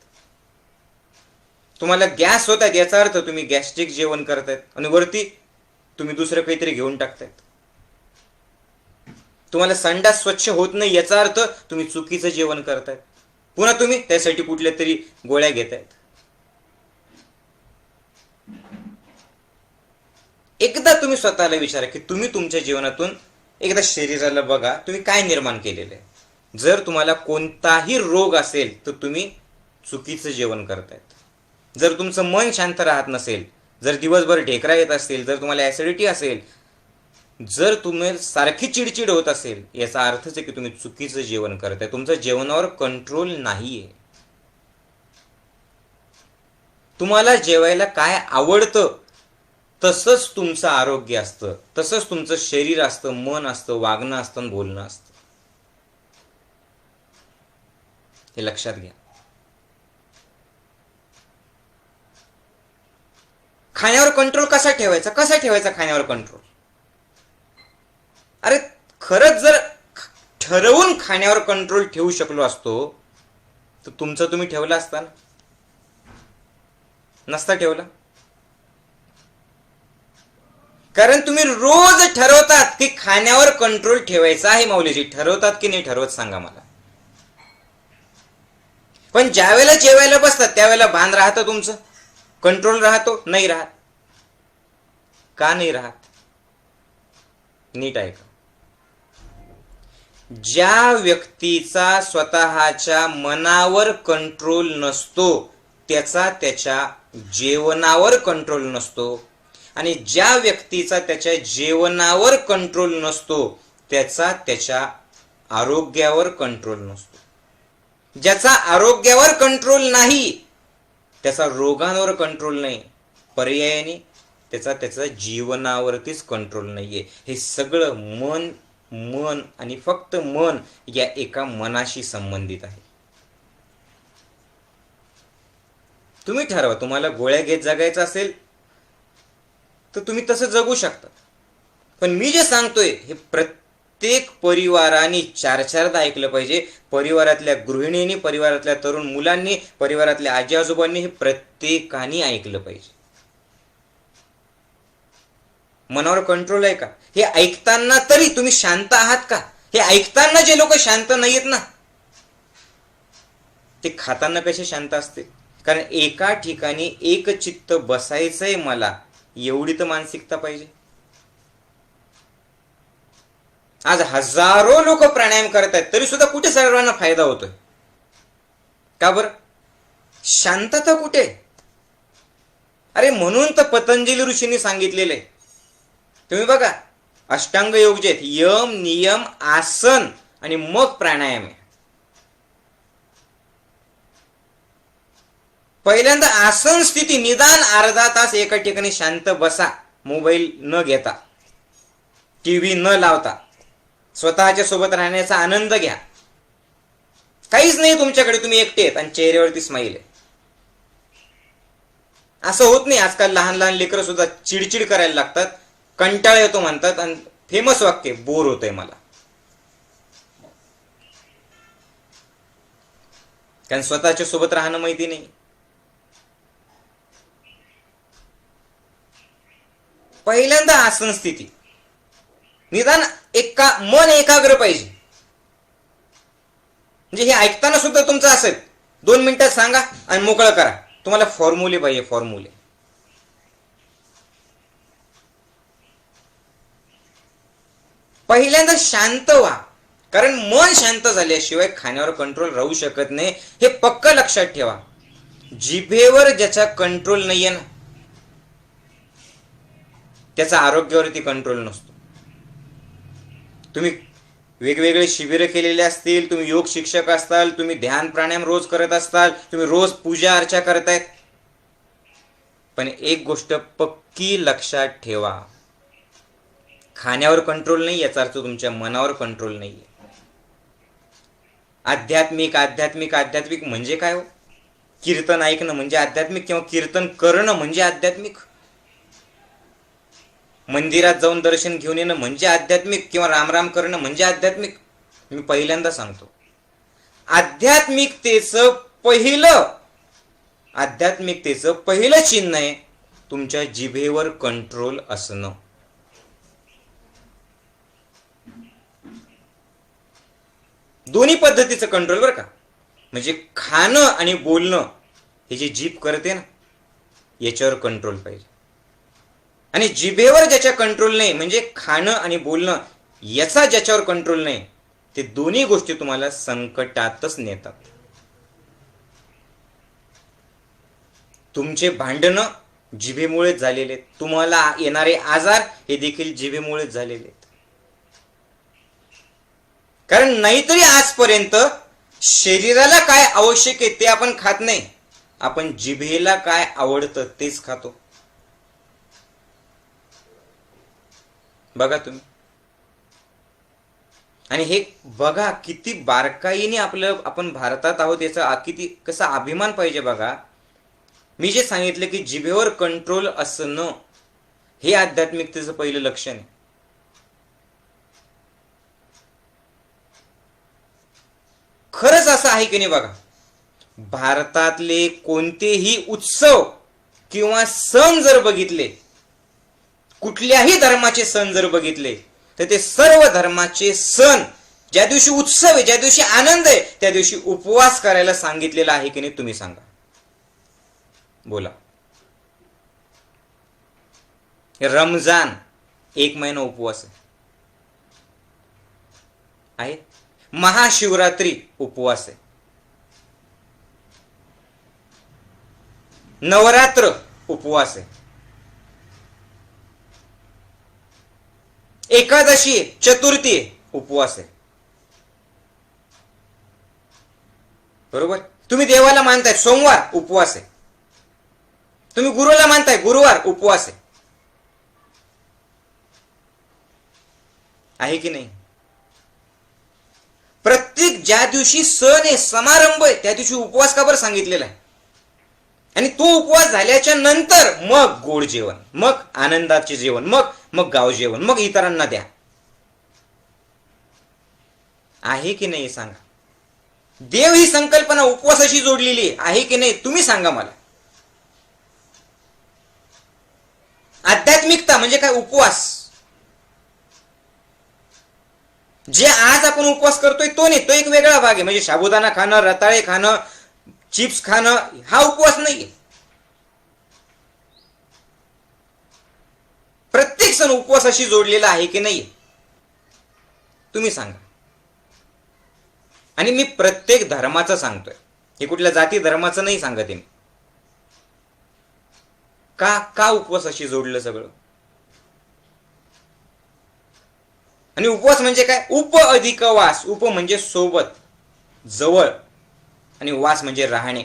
तुम्हाला गॅस होत आहेत याचा अर्थ तुम्ही गॅस्ट्रिक जेवण करतायत आणि वरती तुम्ही दुसरं काहीतरी घेऊन टाकतायत. तुम्हाला संडास स्वच्छ होत नाही याचा अर्थ तुम्ही चुकीचं जेवण करतायत. पुन्हा तुम्ही त्यासाठी कुठल्या तरी गोळ्या घेतायत. एकदा तुम्ही स्वतःला विचारा की तुम्ही तुमच्या जीवनातून एकदा शरीराला बघा, तुम्ही काय निर्माण केलेलं आहे. जर तुम्हाला कोणताही रोग असेल तर तुम्ही चुकीचं जेवण करतायत. जर तुमचं मन शांत राहत नसेल, जर दिवसभर ढेकरा येत असतील, जर तुम्हाला ऍसिडिटी असेल, जर तुम्ही सारखी चिडचिड होत असेल, याचा अर्थच आहे की तुम्ही चुकीचं जेवण करताय. तुमचं जेवणावर कंट्रोल नाहीये. तुम्हाला जेवायला काय आवडतं तसंच तुमचं आरोग्य असतं, तसंच तुमचं शरीर असतं, मन असतं, वागणं असतं, बोलणं असतं. हे लक्षात घ्या. खाण्यावर कंट्रोल कसा ठेवायचा खाण्यावर कंट्रोल? अरे खरंच जर ठरवून खाण्यावर कंट्रोल ठेवू शकलो असतो तर तुमचं तुम्ही ठेवला असता ना? नसता ठेवला. कारण तुम्ही रोज ठरवतात की खाण्यावर कंट्रोल ठेवायचा आहे. माऊलीजी ठरवतात की नाही ठरवत सांगा मला. पण ज्या वेळेला जेवायला बसतात त्यावेळेला भान राहतं तुमचं? कंट्रोल राहतो? नाही राहत. का नाही राहत? नीट ऐका. ज्या व्यक्तीचा स्वतःच्या मनावर कंट्रोल नसतो त्याचा त्याच्या जेवणावर कंट्रोल नसतो, आणि ज्या व्यक्तीचा त्याच्या जेवणावर कंट्रोल नसतो त्याचा त्याच्या आरोग्यावर कंट्रोल नसतो. ज्याचा आरोग्यावर कंट्रोल नाही त्याचा रोगांवर कंट्रोल नाही, पर्यायाने त्याचा त्याचा जीवनावरतीच कंट्रोल नाहीये. हे सगळं मन आणि फक्त मन या एका मनाशी संबंधित आहे. तुम्ही ठरवा. तुम्हाला गोळ्या घेत जगायचं असेल तर तुम्ही तसं जगू शकता. पण मी जे सांगतोय हे प्रत्येक परिवाराने चारदा ऐकलं पाहिजे. परिवारातल्या गृहिणींनी, परिवारातल्या तरुण मुलांनी, परिवारातल्या आजी आजोबांनी हे प्रत्येकाने ऐकलं पाहिजे. मनावर कंट्रोल आहे का? हे ऐकताना तरी तुम्ही शांत आहात का? हे ऐकताना जे लोक शांत नाहीयेत ना ते खाताना कसे शांत असते? कारण एका ठिकाणी एक चित्त बसायचंय मला, एवढी तर मानसिकता पाहिजे. आज हजारो लोक प्राणायाम करत आहेत तरी सुद्धा कुठे सर्वांना फायदा होतोय? का बरं? शांतता कुठे? अरे म्हणून तर पतंजली ऋषींनी सांगितलेले, तुम्ही बघा अष्टांग योग जे आहेत, यम नियम आसन आणि मग प्राणायाम आहे. पहिल्यांदा आसन स्थिती, निदान अर्धा तास एका ठिकाणी शांत बसा, मोबाईल न घेता, टीव्ही न लावता, स्वतःच्या सोबत राहण्याचा आनंद घ्या. काहीच नाही तुमच्याकडे, तुम्ही एकटे आहेत आणि चेहऱ्यावरती स्माईल आहे. असं होत नाही. आजकाल लहान लहान लेकरं सुद्धा चिडचिड करायला लागतात, कंटाळा येतो म्हणतात, आणि फेमस वाक्य बोर होतंय मला. कारण स्वतःच्या सोबत राहणं माहिती नाही. पहिल्यांदा आसन स्थिती, निदान मन एकाग्र पाहिजे. म्हणजे हे ऐकताना सुद्धा तुमचं असेल 2 मिनिटात सांगा आणि मोकळं करा. तुम्हाला फॉर्म्युले पाहिजे, फॉर्म्युले. पहिल्यांदा शांत व्हा, कारण मन शांत झाल्याशिवाय खाण्यावर कंट्रोल राहू शकत नाही. हे पक्क लक्षात ठेवा. जिभेवर ज्याचा कंट्रोल नाहीये ना त्याचा आरोग्यावरती कंट्रोल नसतो. तुम्ही वेगवेगळे शिबिरं केलेले असतील, तुम्ही योग शिक्षक असताल, तुम्ही ध्यान प्राणायाम रोज करत असताल, तुम्ही रोज पूजा अर्चा करतायत, पण एक गोष्ट पक्की लक्षात ठेवा, खाण्यावर कंट्रोल नाही याचा अर्थ तुमच्या मनावर कंट्रोल नाहीये. आध्यात्मिक आध्यात्मिक आध्यात्मिक म्हणजे काय हो? कीर्तन ऐकणं म्हणजे आध्यात्मिक, किंवा कीर्तन करणं म्हणजे आध्यात्मिक? मंदिरात जाऊन दर्शन घेऊन येणं म्हणजे आध्यात्मिक, किंवा रामराम करणं म्हणजे आध्यात्मिक? मी पहिल्यांदा सांगतो, आध्यात्मिकतेचं पहिलं चिन्ह आहे तुमच्या जिभेवर कंट्रोल असणं. दोन्ही पद्धतीचं कंट्रोल बरं का. म्हणजे खाणं आणि बोलणं हे जे जीभ करते ना याच्यावर कंट्रोल पाहिजे. आणि जिभेवर ज्याच्या कंट्रोल नाही, म्हणजे खाणं आणि बोलणं याचा ज्याच्यावर कंट्रोल नाही, ते दोन्ही गोष्टी तुम्हाला संकटातच नेतात. तुमचे भांडणं जिभेमुळेच झालेले, तुम्हाला येणारे आजार हे देखील जिभेमुळेच झालेले. कारण नाहीतरी आजपर्यंत शरीराला काय आवश्यक आहे ते आपण खात नाही, आपण जिभेला काय आवडतं तेच खातो. बघा तुम्ही, आणि हे बघा किती बारकाईने आपण भारतात आहोत याचा किती कसा अभिमान पाहिजे बघा. मी जे सांगितलं की जिभेवर कंट्रोल असणं हे आध्यात्मिकतेचं पहिलं लक्षण आहे. खरंच असं आहे की नाही बघा. भारतातले कोणतेही उत्सव किंवा सण जर बघितले, कुठल्याही धर्माचे सण जर बघितले, तर ते सर्व धर्माचे सण ज्या दिवशी उत्सव आहे, ज्या दिवशी आनंद आहे, त्या दिवशी उपवास करायला सांगितलेला आहे की नाही तुम्ही सांगा. बोला. रमजान 1 महिना उपवास आहे. महाशिवरात्री उपवास आहे. नवरात्र उपवास आहे. एकादशी चतुर्थी उपवास आहे. बरोबर. तुम्ही देवाला मानताय सोमवार उपवास आहे. तुम्ही गुरुला मानताय गुरुवार उपवास आहे की नाही. प्रत्येक ज्या दिवशी सण आहे समारंभ आहे त्या दिवशी उपवास का बरं सांगितलेला आहे. आणि तो उपवास झाल्याच्या नंतर मग गोड जेवण, मग आनंदाचे जेवण, मग गाव जेवण, मग इतरांना द्या. आहे की नाही सांगा. देव ही संकल्पना उपवासाशी जोडलेली आहे की नाही तुम्ही सांगा मला. आध्यात्मिकता म्हणजे काय. उपवास जे आज आपण उपवास करतोय तो नाही, तो एक वेगळा भाग आहे. म्हणजे साबुदाणा खाणं, रताळे खाणं, चिप्स खाणं हा उपवास नाहीये. प्रत्येक सण उपवासाशी जोडलेला आहे की नाही तुम्ही सांगा. आणि मी प्रत्येक धर्माचं सांगतोय, हे कुठल्या जाती धर्माचं नाही सांगत आहे मी. का उपवासाशी जोडलं सगळं. आणि उपवास म्हणजे काय. उप अधिक वास. उप म्हणजे सोबत, जवळ, आणि वास म्हणजे राहणे.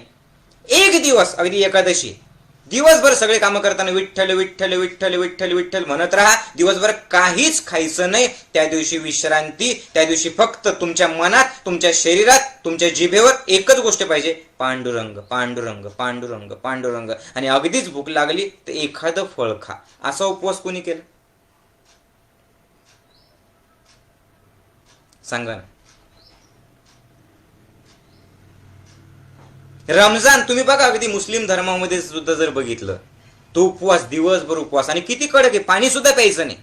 एक दिवस अगदी एकादशी दिवसभर सगळे कामं करताना विठ्ठल विठ्ठल विठ्ठल विठ्ठल विठ्ठल म्हणत राहा. दिवसभर काहीच खायचं नाही. त्या दिवशी विश्रांती. त्या दिवशी फक्त तुमच्या मनात, तुमच्या शरीरात, तुमच्या जिभेवर एकच गोष्ट पाहिजे, पांडुरंग पांडुरंग पांडुरंग पांडुरंग. आणि अगदीच भूक लागली तर एखादं फळ खा. असा उपवास कोणी केला सांगा ना. रमजान तुम्ही बघा, अगदी मुस्लिम धर्मामध्ये सुद्धा जर बघितलं तो उपवास, दिवसभर उपवास, आणि किती कडक आहे, पाणी सुद्धा प्यायचं नाही,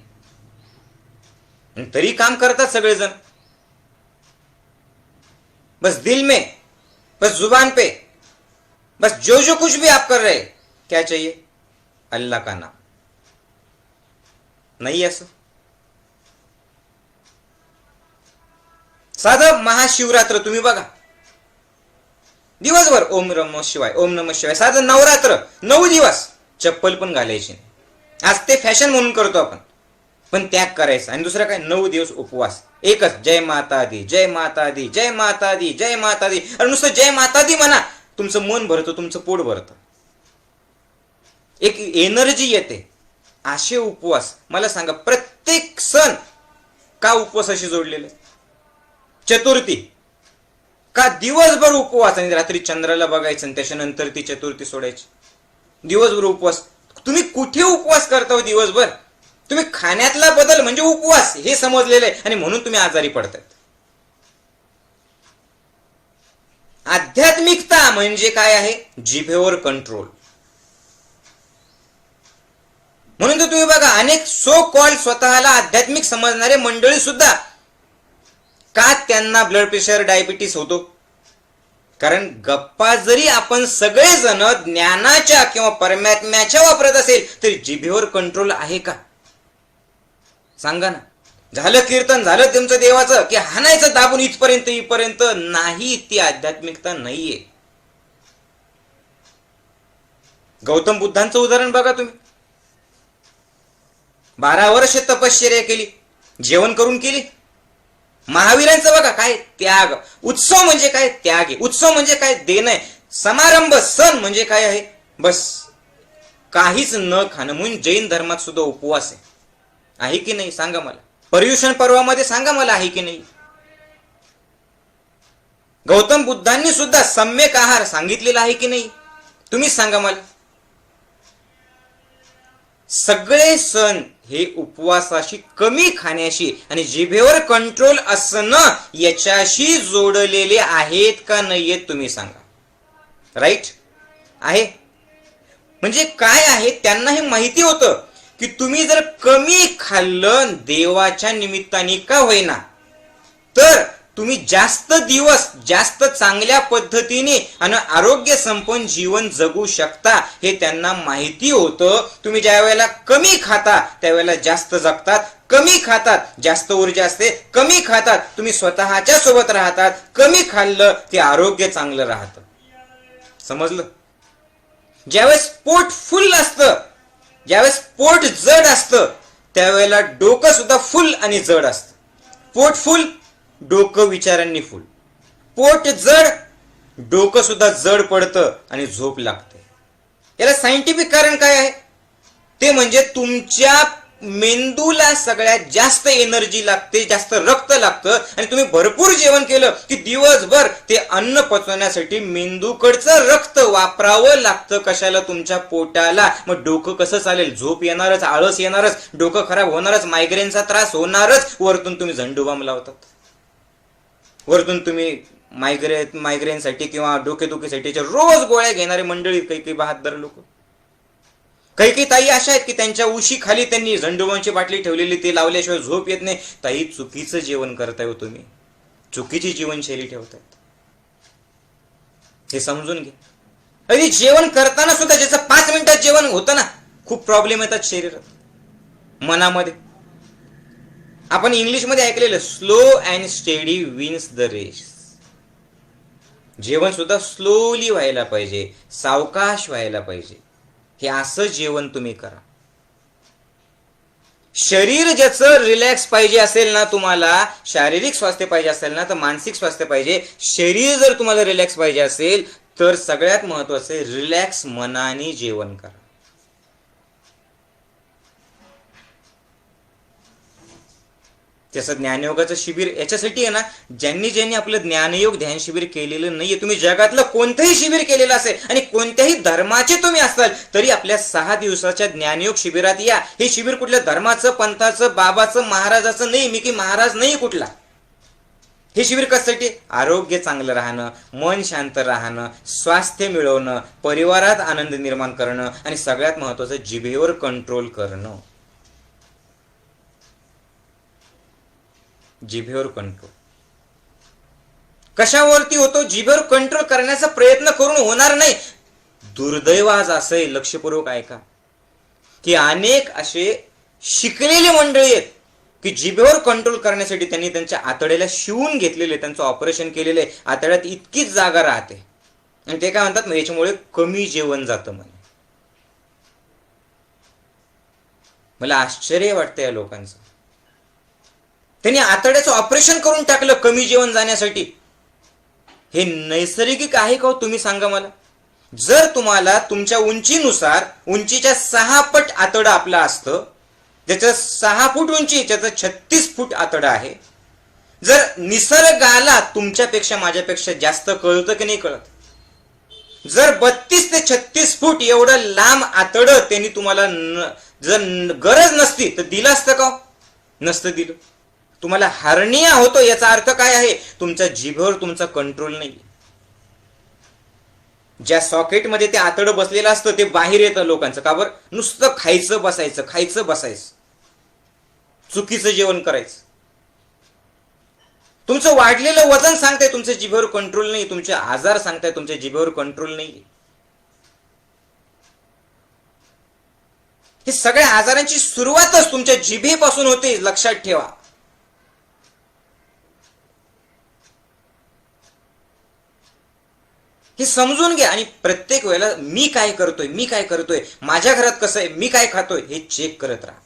तरी काम करतात सगळेजण. बस दिल में, बस जुबान पे, बस जो कुछ भी आप कर रहे क्या चाहिए, अल्लाह का नाम. नाही असं. साधं महाशिवरात्र तुम्ही बघा, दिवसभर ओम नमः शिवाय, ओम नमः शिवाय. साधं नवरात्र 9 दिवस चप्पल पण घालायची नाही. आज ते फॅशन म्हणून करतो आपण, पण त्याग करायचा. आणि दुसरं काय, 9 दिवस उपवास. एकच जय माता दी, जय माता दी, जय माता दी, जय माता दी. आणि नुसतं जय माता दी म्हणा, तुमचं मन भरतं, तुमचं पोट भरतं, एक एनर्जी येते. असे उपवास मला सांगा. प्रत्येक सण का उपवासाशी जोडलेले. चतुर्थी का दिवसभर उपवास, आणि रात्री चंद्राला बघायचं आणि त्याच्यानंतर ती चतुर्थी सोडायची. दिवसभर उपवास. तुम्ही कुठे उपवास करता हो दिवसभर. तुम्ही खाण्यातला बदल म्हणजे उपवास हे समजलेलं आहे, आणि म्हणून तुम्ही आजारी पडताय. आध्यात्मिकता म्हणजे काय आहे, जिभेवर कंट्रोल. म्हणून तर तुम्ही बघा, अनेक सो कॉल्ड स्वतःला आध्यात्मिक समजणारे मंडळी सुद्धा का त्यांना ब्लड प्रेशर, डायबिटीस होतो. कारण गप्पा जरी आपण सगळेजण ज्ञानाच्या किंवा परमात्म्याच्या वापरत असेल तरी जिभेवर कंट्रोल आहे का सांगा ना. झालं कीर्तन, झालं तुमचं देवाचं, की हाणायचं दाबून इथपर्यंत नाही. ती आध्यात्मिकता नाहीये. गौतम बुद्धांचं उदाहरण बघा तुम्ही. 12 वर्ष तपश्चर्या केली, जेवण करून केली. महावीरांचं बघा काय त्याग. उत्सव म्हणजे काय, त्याग आहे. उत्सव म्हणजे काय, देणं आहे. समारंभ, सण म्हणजे काय आहे, बस काहीच न खाणं. म्हणून जैन धर्मात सुद्धा उपवास आहे की नाही सांगा मला. पर्युषण पर्वामध्ये सांगा मला आहे की नाही. गौतम बुद्धांनी सुद्धा सम्यक आहार सांगितलेला आहे की नाही? तुम्हीच सांगा मला. सगळे सण हे उपवासाशी, कमी खाण्याशी आणि जिभेवर कंट्रोल असणं याच्याशी जोडलेले आहेत का नाहीयेत? तुम्ही सांगा. राईट आहे. म्हणजे काय आहे, त्यांना हे माहिती होतं की तुम्ही जर कमी खाल्लं देवाच्या निमित्ताने का होईना, तर तुम्ही जास्त दिवस जास्त चांगल्या पद्धतीने आणि आरोग्य संपन्न जीवन जगू शकता. हे त्यांना माहिती होतं. तुम्ही ज्या वेळेला कमी खाता त्यावेळेला जास्त जगतात, कमी खातात जास्त ऊर्जा असते, कमी खातात तुम्ही स्वतःच्या सोबत राहतात, कमी खाल्लं ते आरोग्य चांगलं राहतं. समजलं? ज्यावेळेस पोट फुल असतं, ज्यावेळेस पोट जड असतं त्यावेळेला डोकं सुद्धा फुल आणि जड असतं. पोट फुल, डोकं विचारांनी फुल. पोट जड, डोकं सुद्धा जड पडतं आणि झोप लागते. याला सायंटिफिक कारण काय आहे? ते म्हणजे तुमच्या मेंदूला सगळ्यात जास्त एनर्जी लागते, जास्त रक्त लागतं आणि तुम्ही भरपूर जेवण केलं की दिवसभर ते अन्न पचवण्यासाठी मेंदूकडचं रक्त वापरावं लागतं. कशाला? तुमच्या पोटाला. मग डोकं कसं चालेल? झोप येणारच, आळस येणारच, डोकं खराब होणारच, मायग्रेनचा त्रास होणारच. वरतून तुम्ही झंडूबाम लावतात. वरतून तुम्ही मायग्रेनसाठी किंवा डोकेदुखीसाठी रोज गोळ्या घेणारे मंडळी, काही बहादर लोक, काही ताई अशा आहेत की त्यांच्या उशी खाली त्यांनी झंडूबामची बाटली ठेवलेली, ते लावल्याशिवाय झोप येत नाही. ताई, चुकीचं जेवण करताय हो तुम्ही, चुकीची जीवनशैली ठेवतायत. हे समजून घे. अरे जेवण करताना सुद्धा ज्याचं 5 मिनिटात जेवण होतं ना, खूप प्रॉब्लेम येतात शरीरात, मनामध्ये. आपण इंग्लिशमध्ये ऐकलेलं, slow and steady wins the race. जेवण सुद्धा स्लोली व्हायला पाहिजे, सावकाश व्हायला पाहिजे. हे असं जेवण तुम्ही करा. शरीर ज्याचं रिलॅक्स पाहिजे असेल ना, तुम्हाला शारीरिक स्वास्थ्य पाहिजे असेल ना, तर मानसिक स्वास्थ्य पाहिजे. शरीर जर तुम्हाला रिलॅक्स पाहिजे असेल तर सगळ्यात महत्वाचं रिलॅक्स मनाने जेवण करा. त्याचं ज्ञानयोगाचं शिबिर याच्यासाठी आहे ना, ज्यांनी आपलं ज्ञानयोग ध्यान शिबिर केलेलं नाहीये, तुम्ही जगातलं कोणतंही शिबिर केलेलं असेल आणि कोणत्याही धर्माचे तुम्ही असाल तरी आपल्या 6 दिवसाच्या ज्ञानयोग शिबिरात या. हे शिबिर कुठल्या धर्माचं, पंथाचं, बाबाचं, महाराजाचं नाही. मी की महाराज नाही कुठला. हे शिबिर कशासाठी? आरोग्य चांगलं राहणं, मन शांत राहणं, स्वास्थ्य मिळवणं, परिवारात आनंद निर्माण करणं आणि सगळ्यात महत्वाचं जिभेवर कंट्रोल करणं. जिभेवर कंट्रोल कशावरती होतो? जिभेवर कंट्रोल करण्याचा प्रयत्न करून होणार नाही. दुर्दैव आज असं आहे, लक्षपूर्वक ऐका, की अनेक असे शिकलेले मंडळी आहेत की जिभेवर कंट्रोल करण्यासाठी त्यांनी त्यांच्या आतड्याला शिवून घेतलेले, त्यांचं ऑपरेशन केलेलं आहे. आतड्यात इतकीच जागा राहते आणि ते काय म्हणतात, याच्यामुळे कमी जेवण जातं. मला आश्चर्य वाटतं या लोकांचं. त्यांनी आतड्याचं ऑपरेशन करून टाकलं कमी जेवण जाण्यासाठी. हे नैसर्गिक आहे का? तुम्ही सांगा मला. जर तुम्हाला तुमच्या उंचीनुसार, उंचीच्या 6 पट आतडं आपलं असतं, ज्याचं 6 फूट उंची, त्याचं 36 फूट आतडं आहे. जर निसर्गाला तुमच्यापेक्षा माझ्यापेक्षा जास्त कळतं की नाही कळत? जर 32 ते 36 फूट एवढं लांब आतडं त्यांनी तुम्हाला जर गरज नसती तर दिलं असतं का? नसतं दिलं. तुम्हाला हार्निया होतो याचा अर्थ काय आहे? तुमच्या जिभेवर तुमचा कंट्रोल नाही. ज्या सॉकेटमध्ये ते आतडं बसलेलं असतं ते बाहेर येतं लोकांचं. का बरं? नुसतं खायचं बसायचं, खायचं बसायचं, चुकीचं जेवण करायचं. तुमचं वाढलेलं वजन सांगताय तुमच्या जिभेवर कंट्रोल नाही, तुमचे आजार सांगताय तुमच्या जिभेवर कंट्रोल नाही. हे सगळ्या आजारांची सुरुवातच तुमच्या जिभेपासून होते, लक्षात ठेवा. हे समजून घ्या आणि प्रत्येक वेळेला मी काय करतोय, माझ्या घरात कसं आहे, मी काय खातोय हे चेक करत राहा.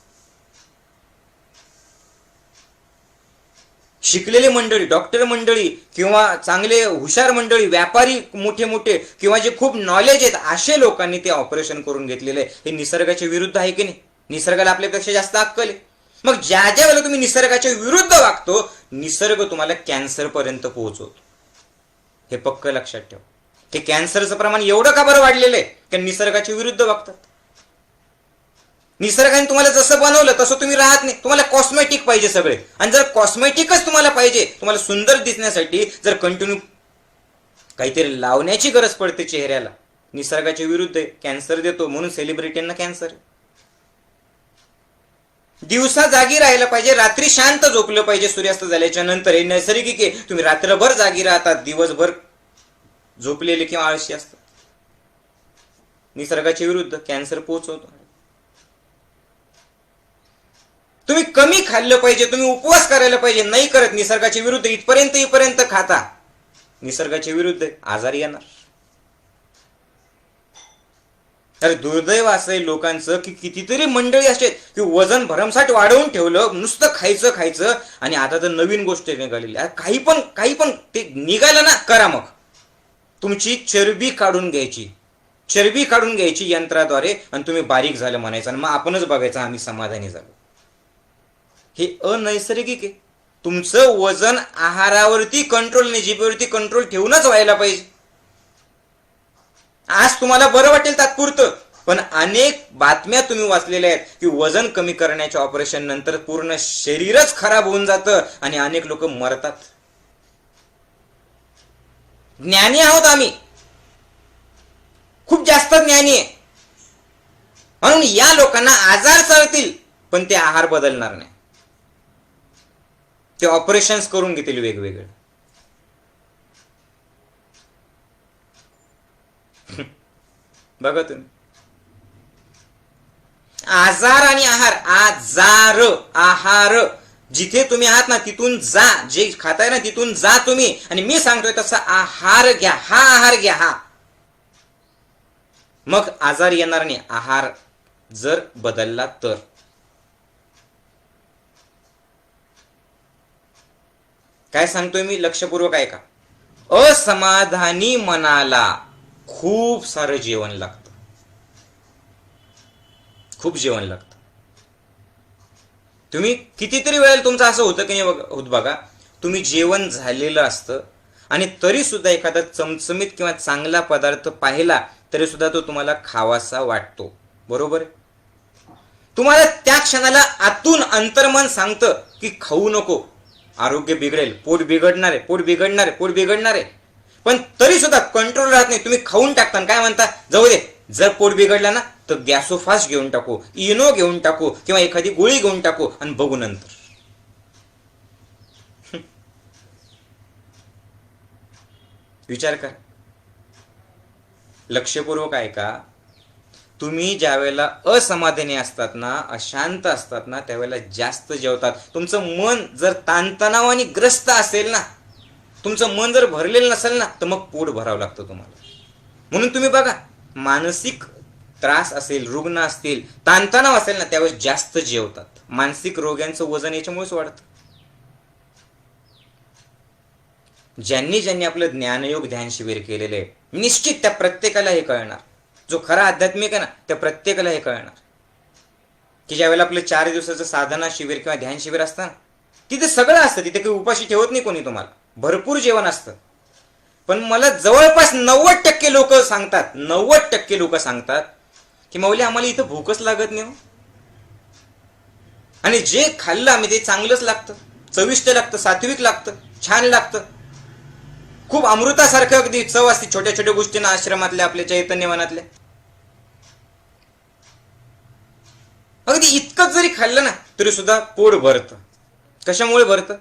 शिकलेले मंडळी, डॉक्टर मंडळी किंवा चांगले हुशार मंडळी, व्यापारी मोठे मोठे किंवा जे खूप नॉलेज आहेत असे लोकांनी ते ऑपरेशन करून घेतलेले. हे निसर्गाच्या विरुद्ध आहे की नाही? निसर्गाला आपल्यापेक्षा जास्त अक्कल आहे. मग ज्या वेळेला तुम्ही निसर्गाच्या विरुद्ध वागतो, निसर्ग तुम्हाला कॅन्सर पर्यंत पोहोचवतो. हे पक्क लक्षात ठेव. हे कॅन्सरचं प्रमाण एवढं का बरं वाढलेलं आहे? कारण निसर्गाच्या विरुद्ध वागतात. निसर्गाने तुम्हाला जसं बनवलं तसं तुम्ही राहत नाही. तुम्हाला कॉस्मेटिक पाहिजे सगळे, आणि जर कॉस्मेटिकच तुम्हाला पाहिजे, तुम्हाला सुंदर दिसण्यासाठी जर कंटिन्यू काहीतरी लावण्याची गरज पडते चेहऱ्याला, निसर्गाच्या विरुद्ध आहे. कॅन्सर देतो म्हणून सेलिब्रिटींना कॅन्सर आहे. दिवसा जागी राहायला पाहिजे, रात्री शांत झोपलं पाहिजे सूर्यास्त झाल्याच्या नंतर. हे नैसर्गिक आहे. तुम्ही रात्रभर जागी राहतात, दिवसभर झोपलेले किंवा आळशी असतात. निसर्गाच्या विरुद्ध कॅन्सर पोहोचवतो. तुम्ही कमी खाल्लं पाहिजे, तुम्ही उपवास करायला पाहिजे, नाही करत, निसर्गाच्या विरुद्ध. इथपर्यंत खाता, निसर्गाच्या विरुद्ध आजारी येणार. तर दुर्दैव असं आहे लोकांचं की कितीतरी मंडळी असे की वजन भरमसाठ वाढवून ठेवलं, नुसतं खायचं, आणि आता तर नवीन गोष्ट निघालेली. काही पण ते निघालं ना, करा. मग तुमची चरबी काढून घ्यायची यंत्राद्वारे, आणि तुम्ही बारीक झालं म्हणायचं, आणि मग आपणच बघायचं आम्ही समाधानी झालो. हे अनैसर्गिक आहे. तुमचं वजन आहारावरती कंट्रोल नाही, जिभेवरती कंट्रोल ठेवूनच व्हायला पाहिजे. आज तुम्हाला बरं वाटेल तात्पुरतं, पण अनेक बातम्या तुम्ही वाचलेल्या आहेत की वजन कमी करण्याच्या ऑपरेशन नंतर पूर्ण शरीरच खराब होऊन जातं आणि अनेक लोक मरतात. ज्ञानी आहोत आम्ही, खूप जास्त ज्ञानी आहे, म्हणून या लोकांना आजार चालतील पण ते आहार बदलणार नाही. ते ऑपरेशन्स करून घेतील वेगवेगळे. बघा तुम्ही, आजार आणि आहार, आहार जिथे तुम्ही आहात ना तिथून जा, जे खाताय ना तिथून जा तुम्ही, आणि मी सांगतोय तसा आहार घ्या. हा आहार घ्या, हा, मग आजार येणार नाही. आहार जर बदलला तर. काय सांगतोय मी, लक्षपूर्वक ऐका. असमाधानी मनाला खूप सारं जेवण लागतं, खूप जेवण लागतं. तुम्ही कितीतरी वेळेला तुमचं असं होतं की नाही बघा, तुम्ही जेवण झालेलं असतं आणि तरी सुद्धा एखादा चमचमीत किंवा चांगला पदार्थ पाहिला तरी सुद्धा तो तुम्हाला खावासा वाटतो. बरोबर आहे? तुम्हाला त्या क्षणाला आतून अंतर्मन सांगतं की खाऊ नको, आरोग्य बिघडेल, पोट बिघडणार आहे, पण तरी सुद्धा कंट्रोल राहत नाही. तुम्ही खाऊन टाकता, काय म्हणता, जाऊ दे, जर पोट बिघडला ना तर गॅसोफास्ट घेऊन टाकू, इनो घेऊन टाकू, किंवा एखादी गोळी घेऊन टाकू आणि बघू नंतर. विचार करा, लक्षपूर्वक ऐका. तुम्ही ज्या वेळेला असमाधानी असतात ना, अशांत असतात ना, त्यावेळेला जास्त जेवतात. तुमचं मन जर ताणतणावाने ग्रस्त असेल ना, तुमचं मन जर भरलेलं नसेल ना, तर मग पोट भरावं लागतं तुम्हाला. म्हणून तुम्ही बघा, मानसिक त्रास असेल, रुग्ण असतील, ताणतणाव असेल ना, त्यावेळेस जास्त जेवतात. मानसिक रोग्यांचं वजन याच्यामुळेच वाढतं. ज्यांनी आपलं ज्ञानयोग ध्यान शिबिर केलेलं आहे, निश्चित त्या प्रत्येकाला हे कळणार. जो खरा आध्यात्मिक आहे ना, त्या प्रत्येकाला हे कळणार की ज्यावेळेला आपलं 4 दिवसाचं साधना शिबिर किंवा ध्यान शिबिर असतं ना, तिथे सगळं असतं. तिथे काही उपाशी ठेवत नाही कोणी तुम्हाला, भरपूर जेवण असतं. पण मला जवळपास 90% लोक सांगतात की माऊली आम्हाला इथं भूकच लागत नाही, आणि जे खाल्लं आम्ही ते चांगलंच लागतं, चविष्ट लागतं, सात्विक लागतं, छान लागतं, खूप अमृतासारखं अगदी चव असते छोट्या छोट्या गोष्टींना, आश्रमातल्या, आपल्या चैतन्यवनातल्या. अगदी इतकंच जरी खाल्लं ना तरी सुद्धा पोट भरतं. कशामुळे भरतं?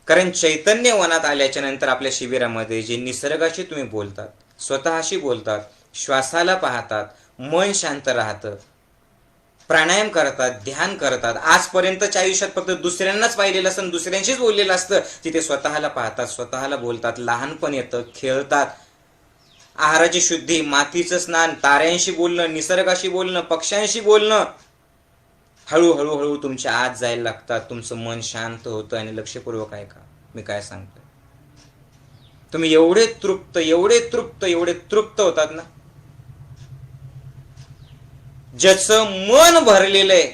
कारण चैतन्यवनात आल्याच्या नंतर आपल्या शिबिरामध्ये जे निसर्गाशी तुम्ही बोलतात, स्वतःशी बोलतात, श्वासाला पाहतात, मन शांत राहतं, प्राणायाम करतात, ध्यान करतात. आजपर्यंतच्या आयुष्यात फक्त दुसऱ्यांनाच पाहिलेलं असतं, दुसऱ्यांशीच बोललेलं असतं. तिथे स्वतःला पाहतात, स्वतःला बोलतात, लहानपण येतं, खेळतात. आहाराची शुद्धी, मातीचं स्नान, ताऱ्यांशी बोलणं, निसर्गाशी बोलणं, पक्ष्यांशी बोलणं, हळूहळू तुमच्या आत जायला लागतात. तुमचं मन शांत होतं. आणि लक्षपूर्वक ऐका मी काय सांगतोय. तुम्ही एवढे तृप्त होतात ना, ज्याचं मन भरलेलं आहे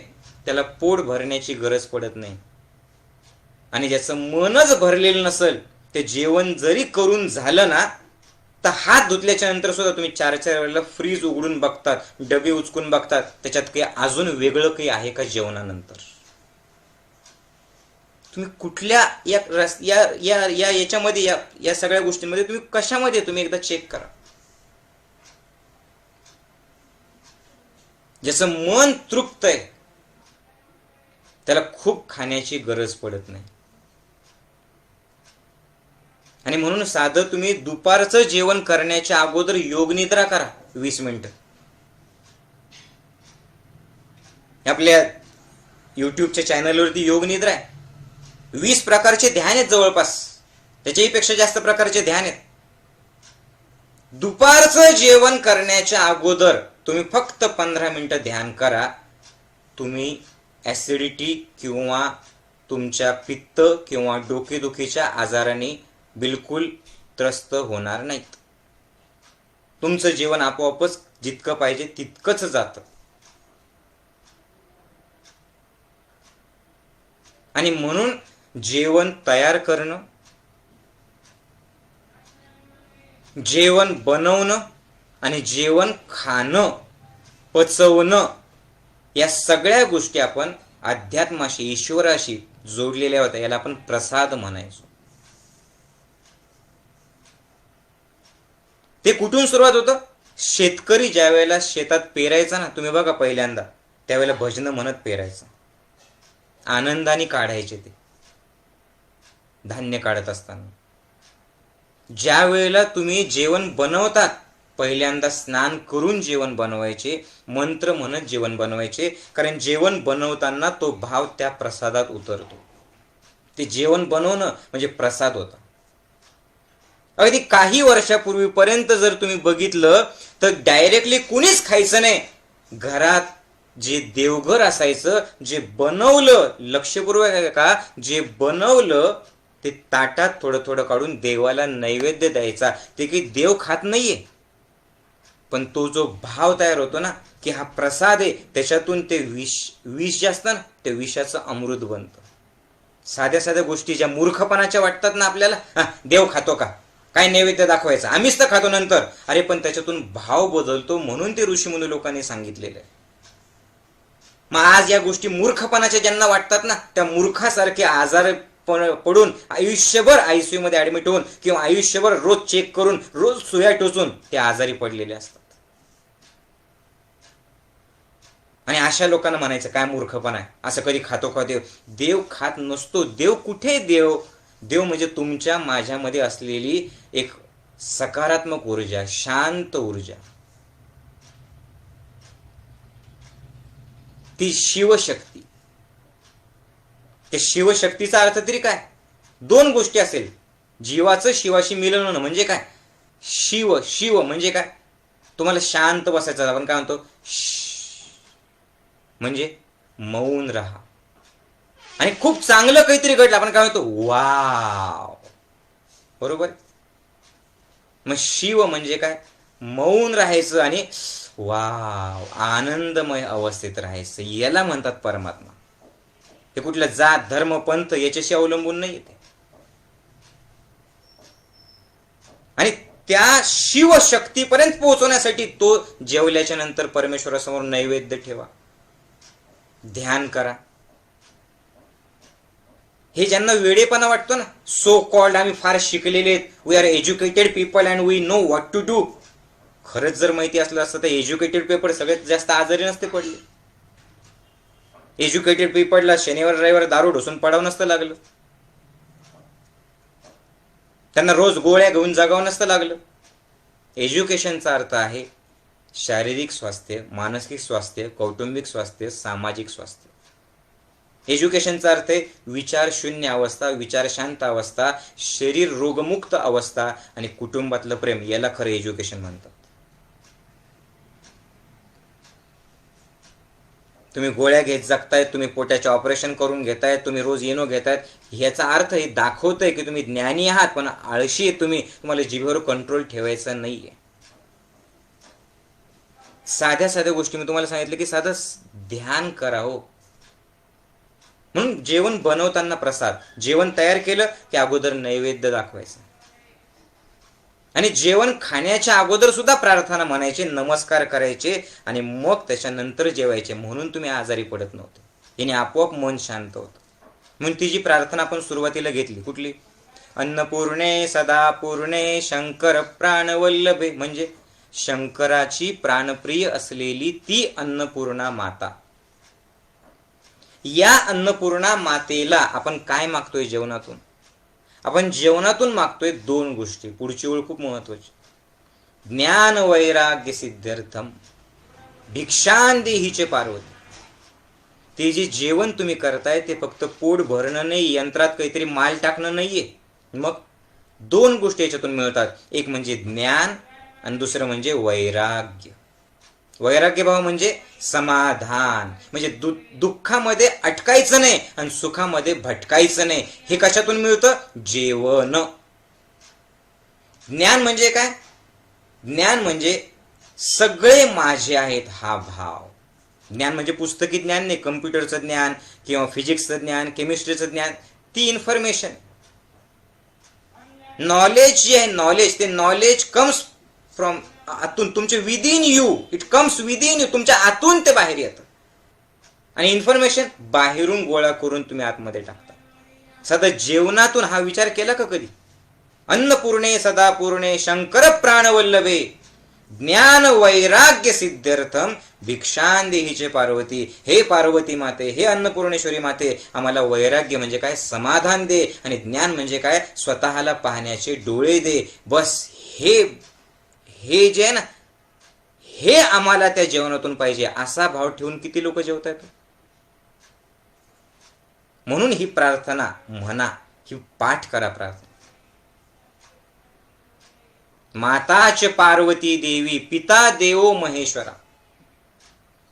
त्याला पोट भरण्याची गरज पडत नाही. आणि ज्याचं मनच भरलेलं नसेल, ते जेवण जरी करून झालं ना तर हात धुतल्याच्या नंतर सुद्धा तुम्ही 4-4 वेळेला फ्रीज उघडून बघतात, डबे उचकून बघतात, त्याच्यात काही अजून वेगळं काही आहे का जेवणानंतर. तुम्ही कुठल्या याच्यामध्ये या सगळ्या गोष्टींमध्ये तुम्ही कशामध्ये तुम्ही एकदा चेक करा. ज्याचं मन तृप्त आहे त्याला खूप खाण्याची गरज पडत नाही. आणि म्हणून साधं तुम्ही दुपारचं जेवण करण्याच्या अगोदर योगनिद्रा करा 20 मिनिटं. आपल्या युट्यूबच्या चॅनलवरती योगनिद्रा आहे. 20 प्रकारचे ध्यान आहेत जवळपास, त्याच्याही पेक्षा जास्त प्रकारचे ध्यान आहेत. दुपारचं जेवण करण्याच्या अगोदर तुम्ही फक्त 15 मिनिटं ध्यान करा. तुम्ही ऍसिडिटी किंवा तुमच्या पित्त किंवा डोकेदुखीच्या आजाराने बिलकुल त्रस्त होणार नाहीत. तुमचं जेवण आपोआपच जितकं पाहिजे तितकंच जातं. आणि म्हणून जेवण तयार करणं, जेवण बनवणं आणि जेवण खाणं, पचवणं, या सगळ्या गोष्टी आपण अध्यात्माशी, ईश्वराशी जोडलेल्या होत्या. याला आपण प्रसाद म्हणायचो. ते कुठून सुरुवात होतं? शेतकरी ज्या वेळेला शेतात पेरायचा ना, तुम्ही बघा पहिल्यांदा त्यावेळेला भजनं म्हणत पेरायचं, आनंदाने काढायचे ते धान्य काढत असताना. ज्या वेळेला तुम्ही जेवण बनवतात पहिल्यांदा स्नान करून जेवण बनवायचे, मंत्र म्हणत जेवण बनवायचे, कारण जेवण बनवताना तो भाव त्या प्रसादात उतरतो. ते जेवण बनवणं म्हणजे प्रसाद होता. अगदी काही वर्षापूर्वीपर्यंत जर तुम्ही बघितलं तर डायरेक्टली कुणीच खायचं नाही. घरात जे देवघर असायचं, जे बनवलं, लक्षपूर्वक आहे का, जे बनवलं ते ताटात थोडं थोडं काढून देवाला नैवेद्य द्यायचा. ते काही देव खात नाहीये, पण तो जो भाव तयार होतो ना की हा प्रसाद आहे, त्याच्यातून ते विष जे असतं ना, ते विषाचं अमृत बनतं. साध्या साध्या गोष्टी ज्या मूर्खपणाच्या वाटतात ना आपल्याला, देव खातो का, काय नैवेद्य दाखवायचा, आम्हीच तर खातो नंतर, अरे पण त्याच्यातून भाव बदलतो. म्हणून ते ऋषीमुनी लोकांनी सांगितलेलं आहे. मग आज या गोष्टी मूर्खपणाच्या ज्यांना वाटतात ना, त्या मूर्खासारखे आजार पडून आयुष्यभर आयसीयू मध्ये ऍडमिट होऊन किंवा आयुष्यभर रोज चेक करून, रोज सुया टोचून ते आजारी पडलेले असतात. आणि अशा लोकांना म्हणायचं काय मूर्खपणा आहे, असं कधी खातो का देव? देव खात नसतो. देव कुठे? देव म्हणजे तुमच्या माझ्यामध्ये असलेली एक सकारात्मक ऊर्जा, शांत ऊर्जा, ती शिवशक्ती. त्या शिवशक्तीचा अर्थ तरी काय? 2 गोष्टी असेल. जीवाचं शिवाशी मिलन होणं म्हणजे काय? शिव म्हणजे काय? तुम्हाला शांत बसायचं, आपण काय म्हणतो, म्हणजे मौन राहा. आणि खूप चांगलं काहीतरी घडलं, आपण काय म्हणतो, वाव. बरोबर? मग शिव म्हणजे काय? मौन राहायचं आणि वाव, आनंदमय अवस्थेत राहायचं. याला म्हणतात परमात्मा. ते कुठल्या जात, धर्म, पंथ याच्याशी अवलंबून नाही येते. आणि त्या शिवशक्तीपर्यंत पोहोचवण्यासाठी तो जेवल्याच्या नंतर परमेश्वरासमोर नैवेद्य ठेवा, ध्यान करा. हे ज्यांना वेडेपणा वाटतो ना, सो कॉल्ड आम्ही फार शिकलेले, we are educated people and we know what to do. खरंच जर माहिती असलं असतं तर एज्युकेटेड पीपल सगळ्यात जास्त आजारी नसते पडले. एज्युकेटेड पीपलला शनिवार रविवार दारू ढोसून पडावं नसतं लागलं, त्यांना रोज गोळ्या घेऊन जगावं नसतं लागलं. एज्युकेशनचा अर्थ आहे शारीरिक स्वास्थ्य, मानसिक स्वास्थ्य, कौटुंबिक स्वास्थ्य, सामाजिक स्वास्थ्य. एज्युकेशनचा अर्थ आहे विचार शून्य अवस्था, विचार शांत अवस्था, शरीर रोगमुक्त अवस्था आणि कुटुंबातलं प्रेम. याला खरं एज्युकेशन म्हणतात. तुम्ही गोळ्या घेत जगतायत, तुम्ही पोटाचे ऑपरेशन करून घेतायत, तुम्ही रोज येणो घेतायत, ह्याचा अर्थ हे दाखवतंय की तुम्ही ज्ञानी आहात, पण आळशी आहे तुम्ही, तुम्हाला जिभेवर कंट्रोल ठेवायचा नाहीये. साध्या साध्या गोष्टी मी तुम्हाला सांगितलं की साधं ध्यान करा हो. म्हणून जेवण बनवताना प्रसाद, जेवण तयार केलं की अगोदर नैवेद्य दाखवायचं. आणि जेवण खाण्याच्या अगोदर सुद्धा प्रार्थना म्हणायचे, नमस्कार करायचे आणि मग त्याच्यानंतर जेवायचे. म्हणून तुम्ही आजारी पडत नव्हते. याने आपोआप मन शांत होतं. म्हणून ती जी प्रार्थना आपण सुरुवातीला घेतली, कुठली? अन्नपूर्णे सदापूर्णे शंकर प्राणवल्लभे, म्हणजे शंकराची प्राणप्रिय असलेली ती अन्नपूर्णा माता. या अन्नपूर्णा मातेला आपण काय मागतोय जेवणातून? आपण जेवणातून मागतोय दोन गोष्टी. पुढची ओळ खूप महत्वाची. ज्ञान वैराग्य सिद्ध्यर्थम भिक्षां देहीचे पार्वती. ते जे जेवण तुम्ही करताय ते फक्त पोट भरणं नाही, यंत्रात काहीतरी माल टाकणं नाहीये. मग दोन गोष्टी याच्यातून मिळतात. एक म्हणजे ज्ञान आणि दुसरं म्हणजे वैराग्य. वैराग्य भाव म्हणजे समाधान, म्हणजे दुःखामध्ये अटकायचं नाही आणि सुखामध्ये भटकायचं नाही. हे कशातून मिळतं? जेवण. ज्ञान म्हणजे काय? ज्ञान म्हणजे सगळे माझे आहेत हा भाव. ज्ञान म्हणजे पुस्तकी ज्ञान नाही, कम्प्युटरचं ज्ञान किंवा फिजिक्सचं ज्ञान, केमिस्ट्रीचं ज्ञान, ती इन्फॉर्मेशन. नॉलेज जे आहे, नॉलेज, ते नॉलेज कम्स फ्रॉम आतून, तुमचे within you, it comes within you, तुमच्या आतून ते बाहेर येतं. आणि इन्फॉर्मेशन बाहेरून गोळा करून तुम्ही आतमध्ये टाकता. सदा जेवणातून हा विचार केला का कधी? अन्नपूर्णे सदापूर्णे शंकर प्राणवल्लभे ज्ञान वैराग्य सिद्ध्यर्थम भिक्षां देहीचे पार्वती. हे पार्वती माते, हे अन्नपूर्णेश्वरी माते, आम्हाला वैराग्य म्हणजे काय? समाधान दे. आणि ज्ञान म्हणजे काय? स्वतःला पाहण्याचे डोळे दे. बस हे जे आहे ना, हे आम्हाला त्या जेवणातून पाहिजे. असा भाव ठेवून किती लोक जेवतात? म्हणून ही प्रार्थना म्हणा, ही पाठ करा प्रार्थना. माताच पार्वती देवी, पिता देवो महेश्वरा,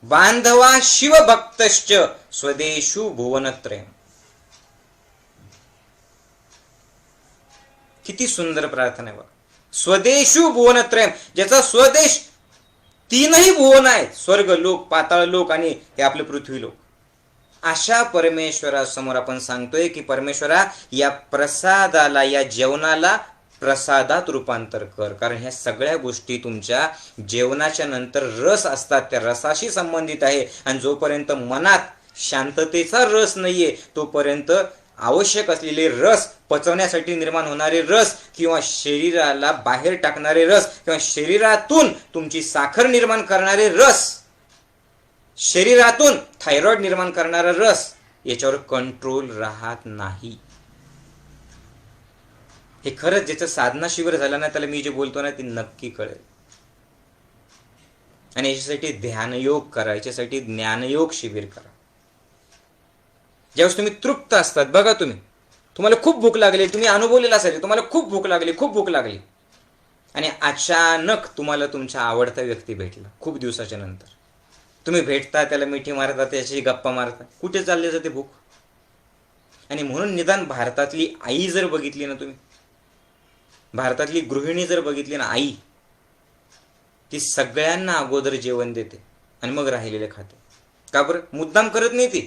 बांधवा शिवभक्तश्च स्वदेशु भुवनत्रयम्. किती सुंदर प्रार्थना आहे बघा. स्वदेशु भुवनत्रयम्, ज्याचा स्वदेश तीनही भुवन आहेत, स्वर्ग लोक, पाताळ लोक आणि हे आपले पृथ्वी लोक. अशा परमेश्वरासमोर आपण सांगतोय की परमेश्वरा, या प्रसादाला, या जेवणाला प्रसादात रूपांतर कर. कारण ह्या सगळ्या गोष्टी तुमच्या जेवणाच्या नंतर रस असतात, त्या रसाशी संबंधित आहे. आणि जोपर्यंत मनात शांततेचा रस नाहीये तोपर्यंत आवश्यक असलेले रस, पचवण्यासाठी निर्माण होणारे रस किंवा शरीराला बाहेर टाकणारे रस किंवा शरीरातून तुमची साखर निर्माण करणारे रस, शरीरातून थायरॉइड निर्माण करणारा रस, याच्यावर कंट्रोल राहत नाही. हे खरंच ज्याचं साधना शिबिर झालं ना, त्याला मी जे बोलतो ना ते नक्की कळेल. आणि याच्यासाठी ध्यानयोग करा, याच्यासाठी ज्ञानयोग शिबिर करा. ज्यावेळेस तुम्ही तृप्त असतात, बघा तुम्हाला खूप भूक लागली, तुम्ही अनुभवलेला असायचे, तुम्हाला खूप भूक लागली आणि अचानक तुम्हाला तुमचा आवडता व्यक्ती भेटला खूप दिवसाच्या नंतर. तुम्ही भेटता, त्याला मिठी मारता, त्याच्याशी गप्पा मारता, कुठे चालले जाते भूक. आणि म्हणून निदान भारतातली आई जर बघितली ना, तुम्ही भारतातली गृहिणी जर बघितली ना, आई ती सगळ्यांना अगोदर जेवण देते आणि मग राहिलेले खाते. का बरं? मुद्दाम करत नाही ती,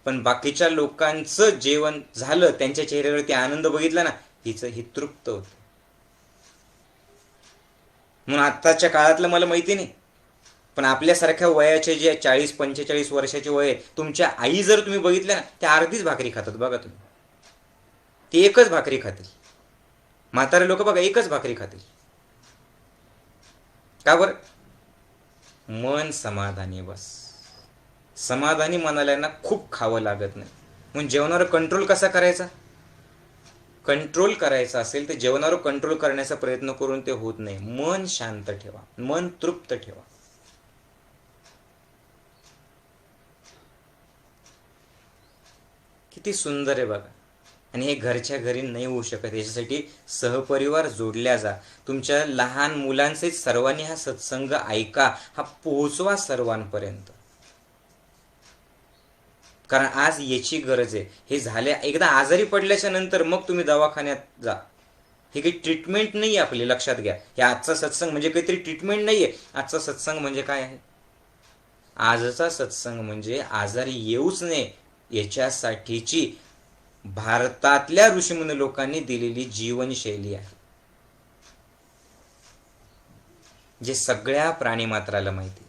पण बाकीच्या लोकांचं जेवण झालं, त्यांच्या चेहऱ्यावरती आनंद बघितला ना, हिचं ही तृप्त होत. म्हणून आत्ताच्या काळातलं मला माहिती नाही, पण आपल्यासारख्या वयाचे जे 40-45 वर्षाचे वय, तुमच्या आई जर तुम्ही बघितल्या ना, त्या अर्धीच भाकरी खातात. बघा तुम्ही, ती एकच भाकरी खातील. म्हातारे लोक बघा एकच भाकरी खातील. का बरं? मन समाधानी. बस समाधानी मनाला ना खूप खावं लागत नाही. म्हणून जेवणावर कंट्रोल कसा करायचा? कंट्रोल करायचा असेल तर जेवणावर कंट्रोल करण्याचा प्रयत्न करून ते होत नाही. मन शांत ठेवा, मन तृप्त ठेवा. किती सुंदर आहे बघा. आणि हे घरच्या घरी नाही होऊ शकत. याच्यासाठी सहपरिवार जोडल्या जा. तुमच्या लहान मुलांचे सर्वांनी हा सत्संग ऐका, हा पोहोचवा सर्वांपर्यंत. कारण आज याची गरज आहे. हे झाले, एकदा आजारी पडल्याच्या नंतर मग तुम्ही दवाखान्यात जा. हे काही ट्रीटमेंट नाही आहे आपली, लक्षात घ्या. हे आजचा सत्संग म्हणजे काहीतरी ट्रीटमेंट नाहीये. आजचा सत्संग म्हणजे काय आहे? आजचा सत्संग म्हणजे आजारी येऊच नये याच्यासाठीची भारतातल्या ऋषीमुनी लोकांनी दिलेली जीवनशैली आहे. जे सगळ्या प्राणीमात्राला माहिती.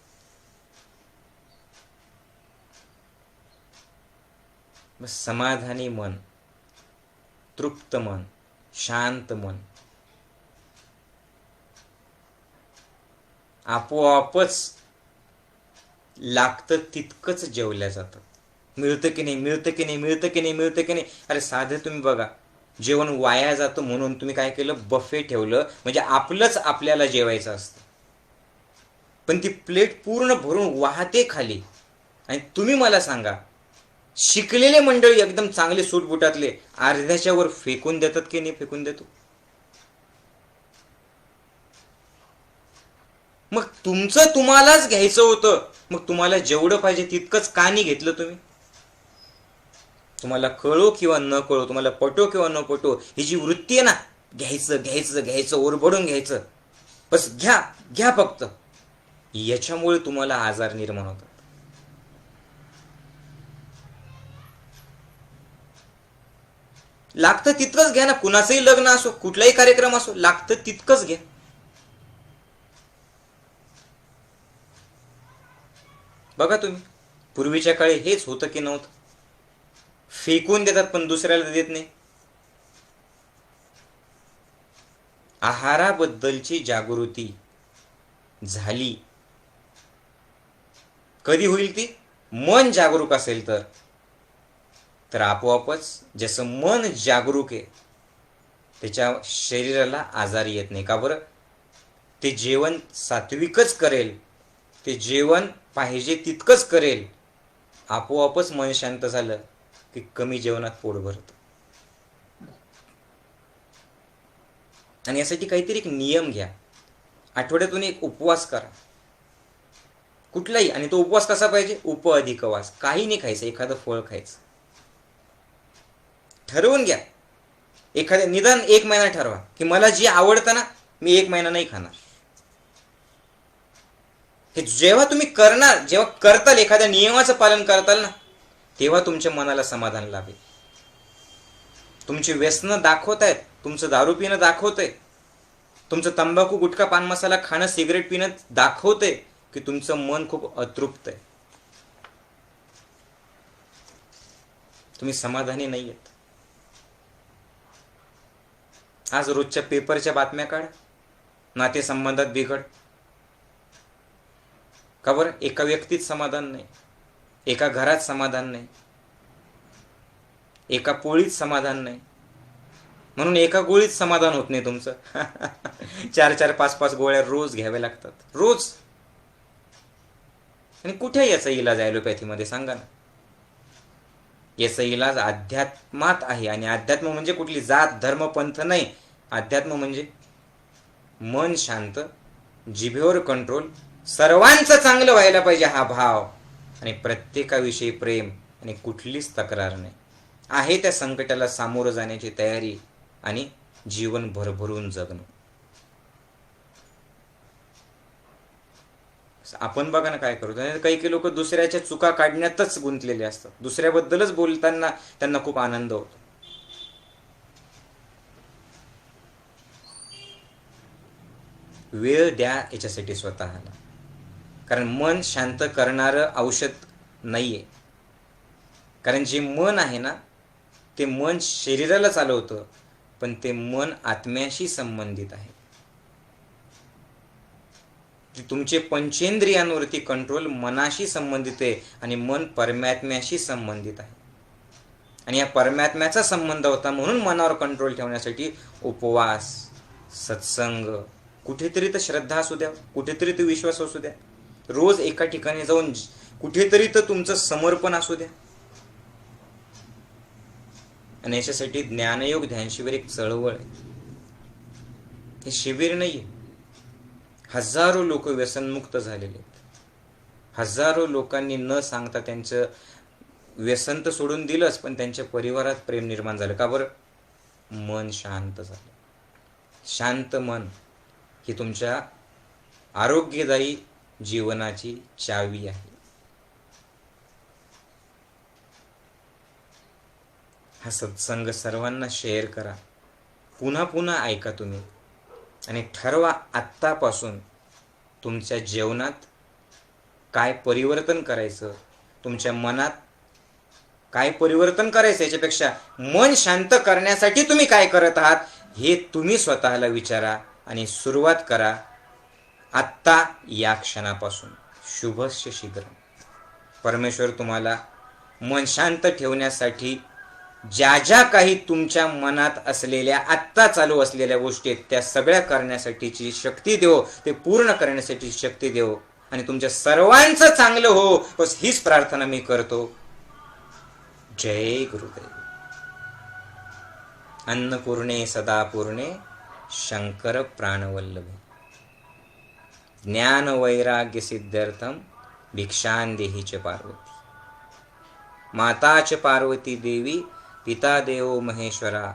समाधानी मन, तृप्त मन, शांत मन आपोआपच लागतं तितकंच जेवल्या जातं. मिळतं की नाही, मिळतं की नाही, मिळतं की नाही, मिळतं की नाही. अरे साधं तुम्ही बघा, जेवण वाया जातं म्हणून तुम्ही काय केलं, बफे ठेवलं, म्हणजे आपलंच आपल्याला जेवायचं असतं, पण ती प्लेट पूर्ण भरून वाहते खाली. आणि तुम्ही मला सांगा, शिकलेले मंडळी एकदम चांगले सूटबुटातले अर्ध्याच्या वर फेकून देतात की नाही फेकून देतो. मग तुमचं तुम्हालाच घ्यायचं होतं, मग तुम्हाला जेवढं पाहिजे तितकंच का नाही घेतलं तुम्ही? तुम्हाला कळो किंवा न कळो, तुम्हाला पटो किंवा न पटो, ही जी वृत्ती आहे ना, घ्यायचं घ्यायचं घ्यायचं, ओरबडून घ्यायचं, बस घ्या घ्या फक्त, याच्यामुळे तुम्हाला आजार निर्माण होतात. लागतं तितकंच घ्या ना, कुणाचंही लग्न असो, कुठलाही कार्यक्रम असो, लागतं तितकंच घ्या. बघा तुम्ही, पूर्वीच्या काळी हेच होतं की नव्हतं? फेकून देतात पण दुसऱ्याला देत नाही. आहाराबद्दलची जागृती झाली कधी होईल ती? मन जागरूक असेल तर आपोआपच जसं मन जागरूक आहे त्याच्या शरीराला आजार येत नाही. का बरं? ते जेवण सात्विकच करेल, ते जेवण पाहिजे तितकंच करेल. आपोआपच मन शांत झालं की कमी जेवणात पोट भरतं. आणि यासाठी काहीतरी एक नियम घ्या. आठवड्यातून एक उपवास करा कुठलाही, आणि तो उपवास कसा पाहिजे? उप अधिक वास. काही नाही खायचं, एखादं फळ खायचं. ठरवून घ्या, एखाद्या निदान 1 महिना ठरवा की मला जे आवडतं ना, मी 1 महिना नाही खाणार. हे जेव्हा तुम्ही करणार, जेव्हा करताल, एखाद्या नियमाचं पालन करताल ना, तेव्हा तुमच्या मनाला समाधान लाभेल. तुमची व्यसनं दाखवतायत, तुमचं दारू पिणं दाखवतंय, तुमचं तंबाखू गुटखा पान मसाला खाणं सिगरेट पिणं दाखवतंय की तुमचं मन खूप अतृप्त आहे, तुम्ही समाधानी नाही आहेत. आज रोजच्या पेपरच्या बातम्या काढ, नातेसंबंधात बिघड. का बरं? एका व्यक्तीत समाधान नाही, एका घरात समाधान नाही, एका पोळीत समाधान नाही, म्हणून एका गोळीत समाधान होत नाही तुमचं. 4-4, 5-5 गोळ्या रोज घ्याव्या लागतात, रोज. आणि कुठे याचा इलाज ॲलोपॅथीमध्ये सांगा ना? याचा इलाज अध्यात्मात आहे. आणि अध्यात्म म्हणजे कुठली जात धर्म पंथ नाही. अध्यात्म म्हणजे मन शांत, जिभेवर कंट्रोल, सर्वांचं चांगलं व्हायला पाहिजे हा भाव, आणि प्रत्येकाविषयी प्रेम, आणि कुठलीच तक्रार नाही. आहे त्या संकटाला सामोरं जाण्याची तयारी, आणि जीवन भरभरून जगणं. आपण बघा ना काय करतो. काही काही लोक दुसऱ्याच्या चुका काढण्यातच गुंतलेले असतात, दुसऱ्याबद्दलच बोलताना त्यांना खूप आनंद होतो. वेळ द्या याच्यासाठी स्वतःला, कारण मन शांत करणारं औषध नाहीये. कारण जे मन आहे ना, ते मन शरीराला चालवतं, पण ते मन आत्म्याशी संबंधित आहे. तुमचे पंचेंद्रियांवरती कंट्रोल मनाशी संबंधित आहे, आणि मन परमात्म्याशी संबंधित आहे. आणि या परमात्म्याचा संबंध होता म्हणून मनावर कंट्रोल ठेवण्यासाठी उपवास, सत्संग, कुठेतरी तर श्रद्धा असू द्या, कुठेतरी तर विश्वास असू द्या, रोज एका ठिकाणी जाऊन कुठेतरी तर तुमचं समर्पण असू द्या. आणि याच्यासाठी ज्ञानयोग ध्यान शिबिर एक चळवळ आहे. हे शिबिर नाहीये. हजारो लोक व्यसनमुक्त झालेले आहेत. हजारो लोकांनी न सांगता त्यांचं व्यसन तर सोडून दिलंच, पण त्यांच्या परिवारात प्रेम निर्माण झालं. का बरं? मन शांत झालं. शांत मन ही तुमच्या आरोग्यदायी जीवनाची चावी आहे. हा सत्संग सर्वांना शेअर करा, पुन्हा पुन्हा ऐका तुम्ही, आणि ठरवा आत्तापासून तुमच्या जेवणात काय परिवर्तन करायचं, तुमच्या मनात काय परिवर्तन करायचं, याच्यापेक्षा मन शांत करण्यासाठी तुम्ही काय करत आहात हे तुम्ही स्वतःला विचारा आणि सुरुवात करा आत्ता, या क्षणापासून. शुभस्य शीघ्रम. परमेश्वर तुम्हाला मन शांत ठेवण्यासाठी ज्या ज्या काही तुमच्या मनात असलेल्या आत्ता चालू असलेल्या गोष्टी आहेत त्या सगळ्या करण्यासाठीची शक्ती देव, ते पूर्ण करण्यासाठी शक्ती देव आणि तुमच्या सर्वांचं चांगलं हो, बस हीच प्रार्थना मी करतो. जय गुरुदेव. अन्नपूर्णे सदा पूर्णे शंकर प्राणवल्लभे. ज्ञान वैराग्य सिद्ध्यर्थम भिक्षां देहि च पार्वती. माता च पार्वती देवी, पिता देवो महेश्वरा,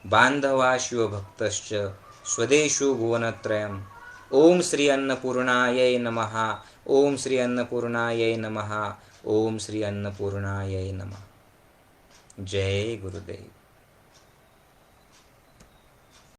बांधवा शिवभक्तश्च स्वदेशो भुवनत्रयम्. ओम श्री अन्नपूर्णायै नमः. ओम श्री अन्नपूर्णायै नमः. ओम श्री अन्नपूर्णायै नमः. जय गुरुदेव.